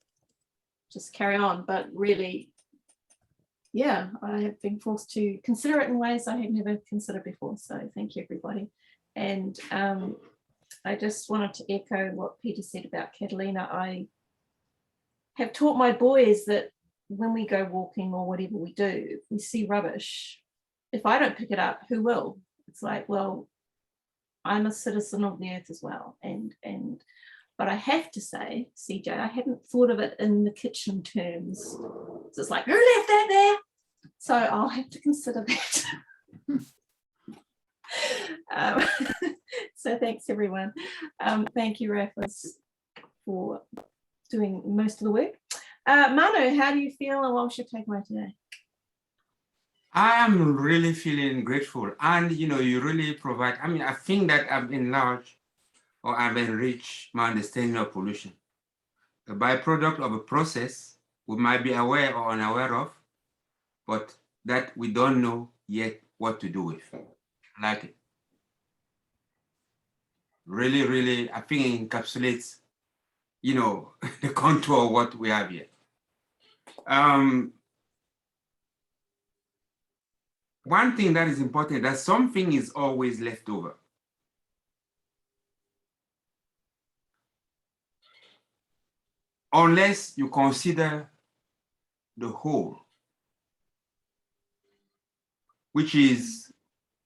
just carry on. But really, yeah, I have been forced to consider it in ways I had never considered before. So thank you, everybody. And I just wanted to echo what Peter said about Catalina. I have taught my boys that when we go walking or whatever we do, if we see rubbish, if I don't pick it up, who will? It's like, well, I'm a citizen of the earth as well. But I have to say, CJ, I hadn't thought of it in the kitchen terms. So it's like, who left that there? So I'll have to consider that. So thanks, everyone. Thank you, Raffles, for doing most of the work. Manu, how do you feel, and what was your takeaway today? I am really feeling grateful, and you know, you really provide. I mean, I think that I've enlarged or I've enriched my understanding of pollution. A byproduct of a process we might be aware or unaware of, but that we don't know yet what to do with. I like it. Really, really, I think it encapsulates, you know, the contour of what we have here. One thing that is important, that something is always left over. Unless you consider the whole, which is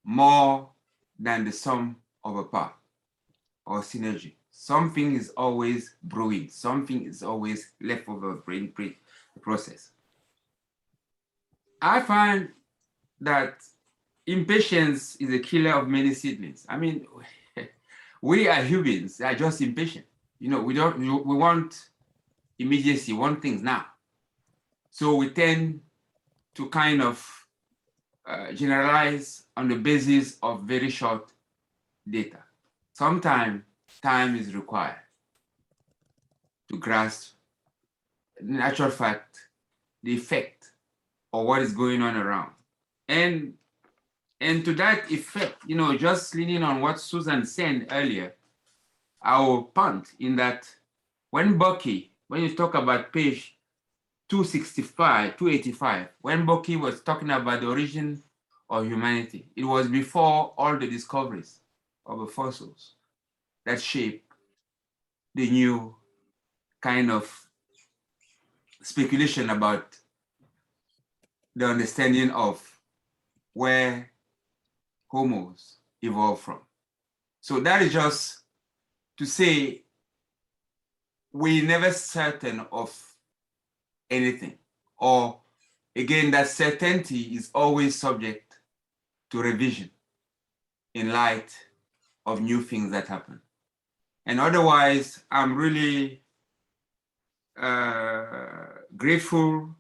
more than the sum of a part or synergy. Something is always brewing. Something is always left over in the process. I find that impatience is a killer of many seedlings. I mean, we are humans, are just impatient. You know, we want immediacy, want things now. So we tend to kind of generalize on the basis of very short data. Sometimes time is required to grasp, in actual fact, the effect of what is going on around. And And to that effect, just leaning on what Susan said earlier, our point in that when you talk about page 265, 285, when Bucky was talking about the origin of humanity, it was before all the discoveries of the fossils that shape the new kind of speculation about the understanding of where homos evolved from. So that is just to say we never certain of anything, or again, that certainty is always subject to revision in light of new things that happen. And otherwise, I'm really grateful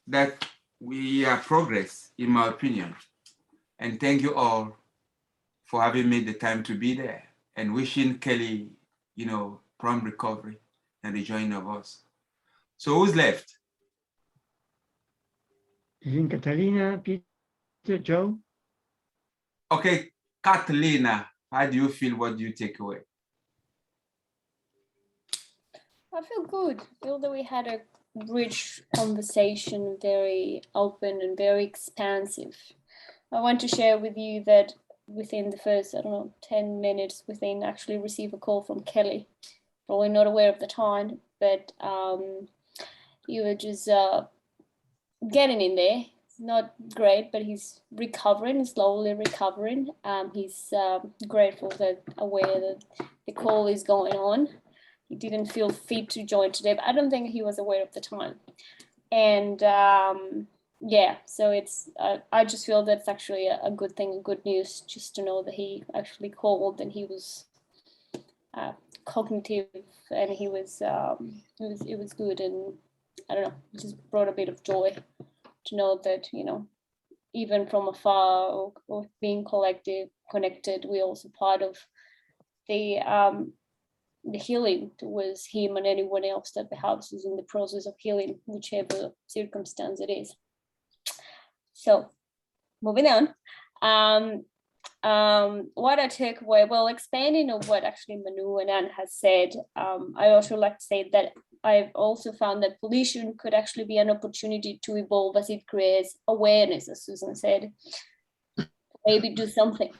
that we are progress, in my opinion. And thank you all for having made the time to be there, and wishing Kelly, prompt recovery and the joining of us. So who's left? Catalina, Peter, Joe? Okay, Catalina, how do you feel? What do you take away? I feel good. I feel that we had a rich conversation, very open and very expansive. I want to share with you that within the first, 10 minutes, within actually receive a call from Kelly. Probably not aware of the time, but you were just getting in there. It's not great, but he's recovering, slowly recovering. He's grateful that, aware that the call is going on. He didn't feel fit to join today, but I don't think he was aware of the time. And yeah, so it's, I just feel that's actually a good thing, good news, just to know that he actually called and he was cognitive, and he was, it was good. And I don't know, it just brought a bit of joy to know that, even from afar or being connected, we're also part of the healing towards him and anyone else that perhaps is in the process of healing, whichever circumstance it is. So moving on, what I take away, well, expanding on what actually Manu and Anne has said, I also like to say that I've also found that pollution could actually be an opportunity to evolve as it creates awareness, as Susan said. Maybe do something.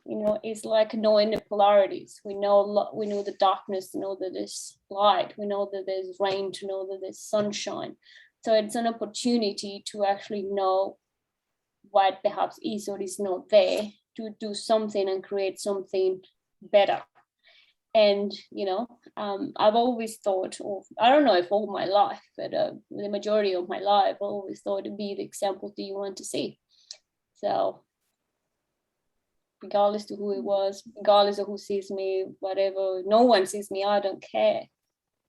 It's like knowing the polarities. We know the darkness to know that there's light. We know that there's rain to know that there's sunshine. So it's an opportunity to actually know what perhaps is or is not there, to do something and create something better. And, I've always thought, or I don't know if all my life, but the majority of my life, I always thought it'd be the example that you want to see. So regardless to who it was, regardless of who sees me, whatever, no one sees me, I don't care.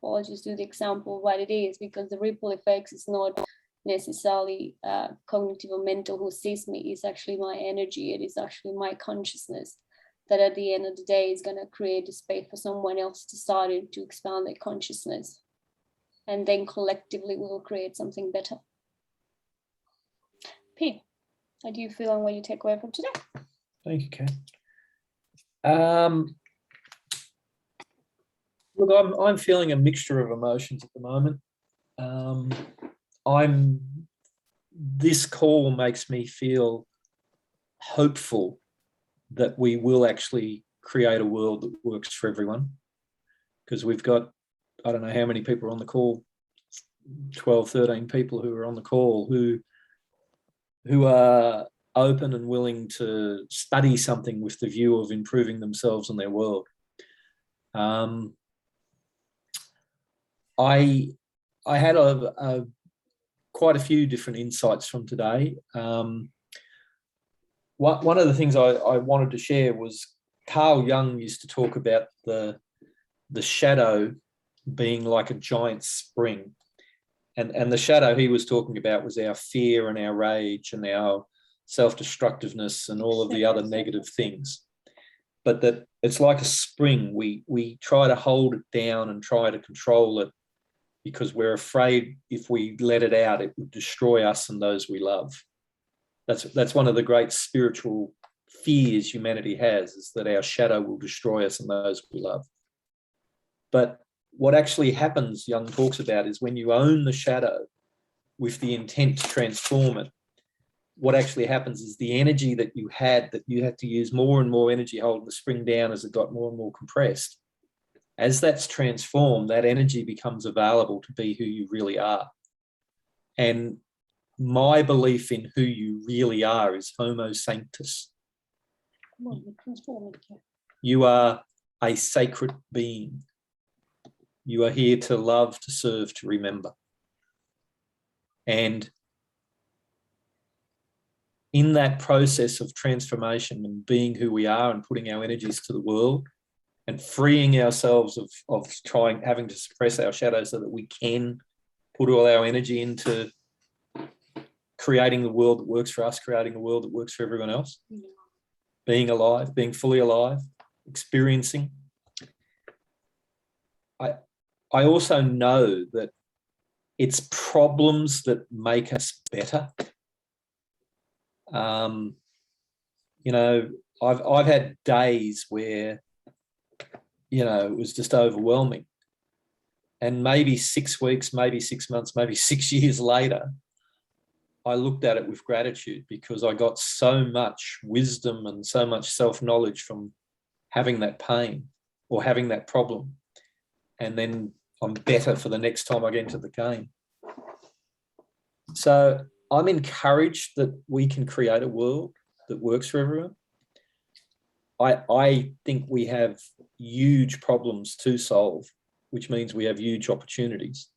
I'll just do the example of what it is, because the ripple effects is not necessarily cognitive or mental who sees me. It's actually my energy. It is actually my consciousness that at the end of the day is going to create a space for someone else to start to expand their consciousness. And then collectively we'll create something better. Pete, how do you feel on what you take away from today? Thank you, Kat. Look, I'm feeling a mixture of emotions at the moment. This call makes me feel hopeful that we will actually create a world that works for everyone, because we've got, I don't know how many people are on the call, 12, 13 people who are on the call who are open and willing to study something with the view of improving themselves and their world. I had quite a few different insights from today. One of the things I wanted to share was Carl Jung used to talk about the shadow being like a giant spring. And the shadow he was talking about was our fear and our rage and our self-destructiveness and all of the other negative things. But that it's like a spring. We try to hold it down and try to control it because we're afraid if we let it out, it would destroy us and those we love. That's one of the great spiritual fears humanity has, is that our shadow will destroy us and those we love. But what actually happens, Jung talks about, is when you own the shadow with the intent to transform it, what actually happens is the energy that you had to use more and more energy holding the spring down as it got more and more compressed. As that's transformed, that energy becomes available to be who you really are. And my belief in who you really are is Homo sanctus. You are a sacred being. You are here to love, to serve, to remember. And in that process of transformation and being who we are and putting our energies to the world and freeing ourselves of having to suppress our shadows so that we can put all our energy into creating the world that works for us, creating a world that works for everyone else, being alive, being fully alive, experiencing. I also know that it's problems that make us better. You know, I've had days where, you know, it was just overwhelming. And maybe 6 weeks, maybe 6 months, maybe 6 years later, I looked at it with gratitude because I got so much wisdom and so much self-knowledge from having that pain or having that problem. And then I'm better for the next time I get into the game. So I'm encouraged that we can create a world that works for everyone. I think we have huge problems to solve, which means we have huge opportunities.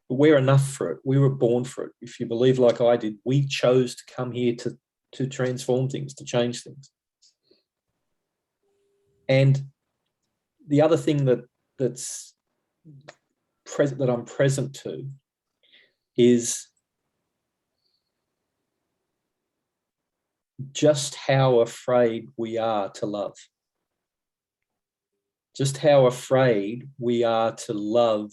But we're enough for it. We were born for it. If you believe like I did, we chose to come here to transform things, to change things. And the other thing that I'm present to is just how afraid we are to love. Just how afraid we are to love,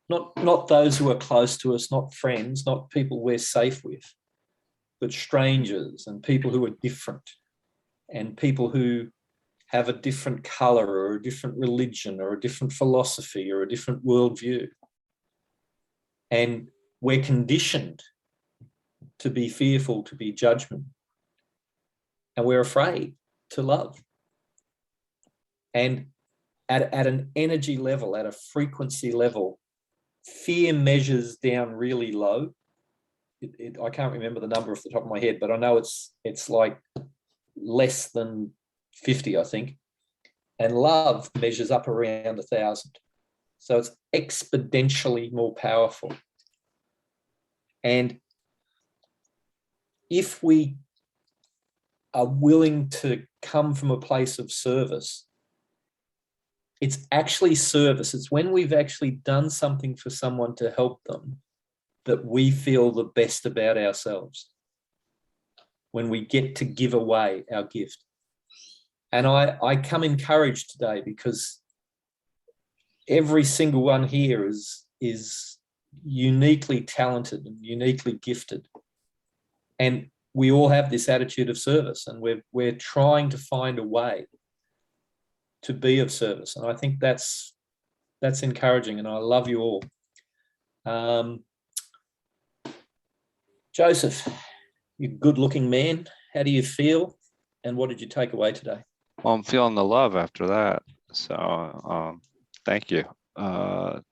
not those who are close to us, not friends, not people we're safe with, but strangers and people who are different and people who have a different color or a different religion or a different philosophy or a different worldview. And we're conditioned to be fearful, to be judgment. And we're afraid to love. And at an energy level, at a frequency level, fear measures down really low. I can't remember the number off the top of my head, but I know it's like less than 50, I think. And love measures up around 1,000. So it's exponentially more powerful. And if we are willing to come from a place of service, it's actually service. It's when we've actually done something for someone to help them that we feel the best about ourselves, when we get to give away our gift. And I come encouraged today because every single one here is uniquely talented and uniquely gifted. And we all have this attitude of service, and we're trying to find a way to be of service. And I think that's encouraging, and I love you all. Joseph, you good-looking man. How do you feel? And what did you take away today? Well, I'm feeling the love after that. So thank you.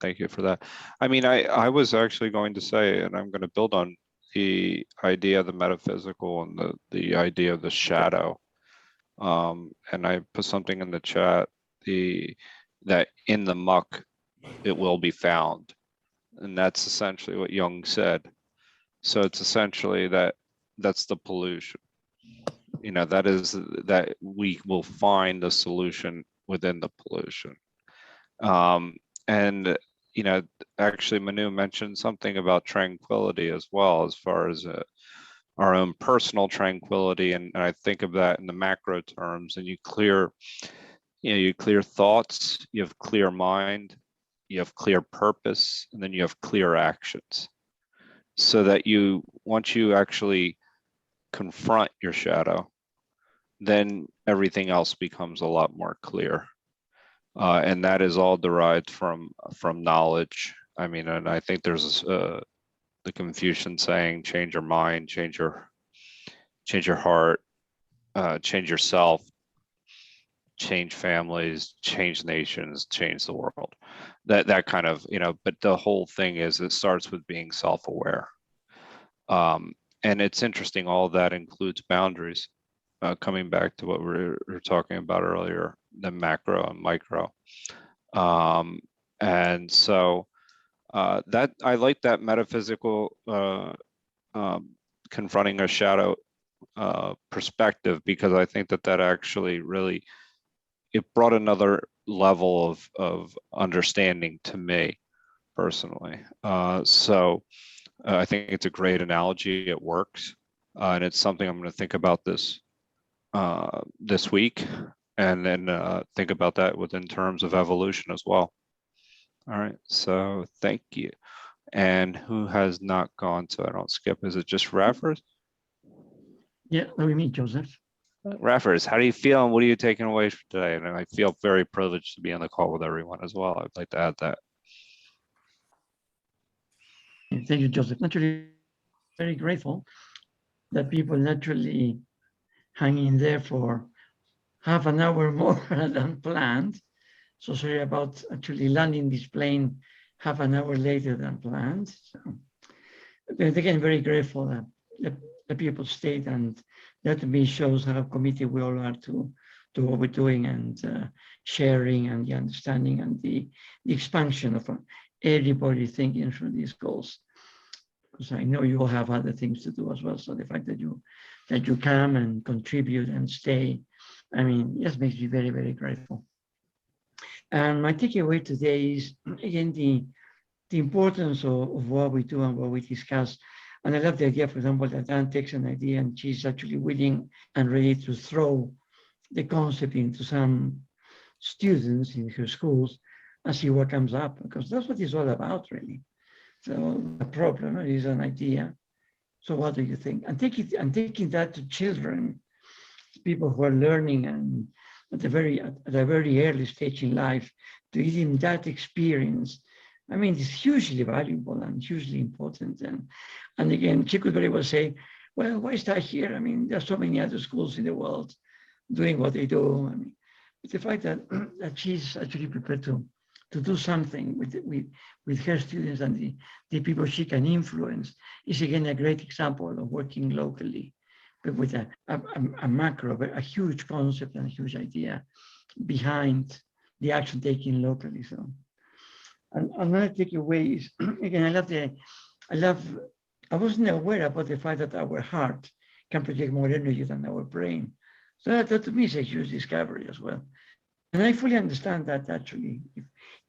Thank you for that. I mean, I was actually going to say, and I'm going to build on the idea of the metaphysical and the idea of the shadow. And I put something in the chat, that in the muck, it will be found. And that's essentially what Jung said. So it's essentially that's the pollution. You know, that is that we will find the solution within the pollution. And, you know, actually Manu mentioned something about tranquility as well, as far as our own personal tranquility. And I think of that in the macro terms, and you clear thoughts, you have clear mind, you have clear purpose, and then you have clear actions. So that once you actually confront your shadow, then everything else becomes a lot more clear. And that is all derived from knowledge. I mean, and I think there's the Confucian saying, change your mind, change your heart, change yourself, change families, change nations, change the world. That kind of, but the whole thing is it starts with being self-aware. And it's interesting, all of that includes boundaries, coming back to what we were talking about earlier, the macro and micro. And so that I like that metaphysical confronting a shadow perspective, because I think that actually really, it brought another level of understanding to me personally. So I think it's a great analogy. It works, and it's something I'm going to think about this week, and then think about that within terms of evolution as well. All right, so thank you. And who has not gone so I don't skip? Is it just Raffers? Yeah, let me meet Joseph. Raffers, how do you feel, and what are you taking away from today? And I feel very privileged to be on the call with everyone as well. I'd like to add that. Thank you, Joseph. Naturally, very grateful that people naturally hang in there for half an hour more than planned. So sorry about actually landing this plane half an hour later than planned. So, but again, very grateful that the people stayed, and that to me shows how committed we all are to what we're doing, and sharing, and the understanding, and the expansion of everybody thinking through these goals. Because I know you all have other things to do as well. So the fact that you come and contribute and stay, I mean, just makes me very, very grateful. And my takeaway today is, again, the importance of what we do and what we discuss. And I love the idea, for example, that Dan takes an idea and she's actually willing and ready to throw the concept into some students in her schools and see what comes up, because that's what it's all about, really. So the problem is an idea. So what do you think? And taking that to children, people who are learning and at a very early stage in life, to give them that experience, I mean, it's hugely valuable and hugely important. And again, she could very well say, well, why is that here? I mean, there's so many other schools in the world doing what they do. I mean, but the fact that she's actually prepared to do something with her students and the people she can influence is, again, a great example of working locally, but with a macro, a huge concept and a huge idea behind the action taken locally. So, and another takeaway is, again, I wasn't aware about the fact that our heart can project more energy than our brain. So that to me is a huge discovery as well. And I fully understand that actually,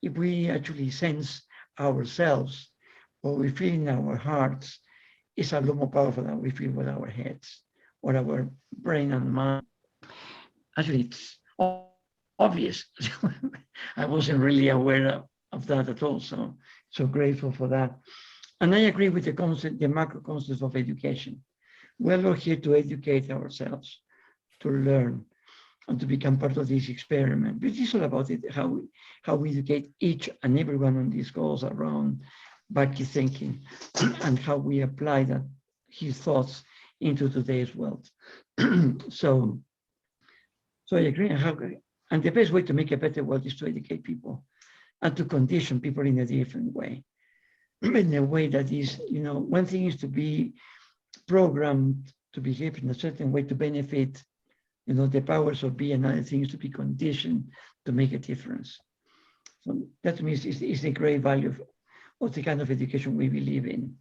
if we actually sense ourselves, what we feel in our hearts is a lot more powerful than we feel with our heads or our brain and mind. Actually, it's obvious. I wasn't really aware of that at all. So grateful for that. And I agree with the concept, the macro concepts of education. We're not here to educate ourselves, to learn, and to become part of this experiment. But it's all about it, how we educate each and every one on these goals around Bucky thinking and how we apply his thoughts into today's world. So I agree. And the best way to make a better world is to educate people and to condition people in a different way. In a way that is, one thing is to be programmed to behave in a certain way to benefit the powers of being, another thing is to be conditioned to make a difference. So that to me is the great value of the kind of education we believe in.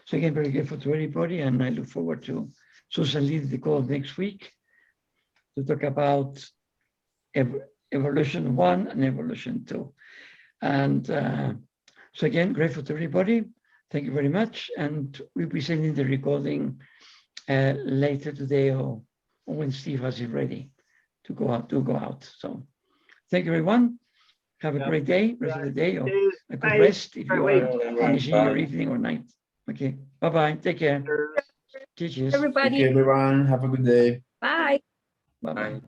So again, very grateful to everybody, and I look forward to Susan leading the call next week to talk about evolution 1 and evolution 2. And so again, grateful to everybody. Thank you very much. And we'll be sending the recording later today or when Steve has it ready to go out. So thank you, everyone. Have a great day, rest of the day, or a good rest if you are finishing your evening or night. Okay, bye-bye. Take care. Cheers. Everybody. Thank you, everyone. Have a good day. Bye. Bye-bye. Bye.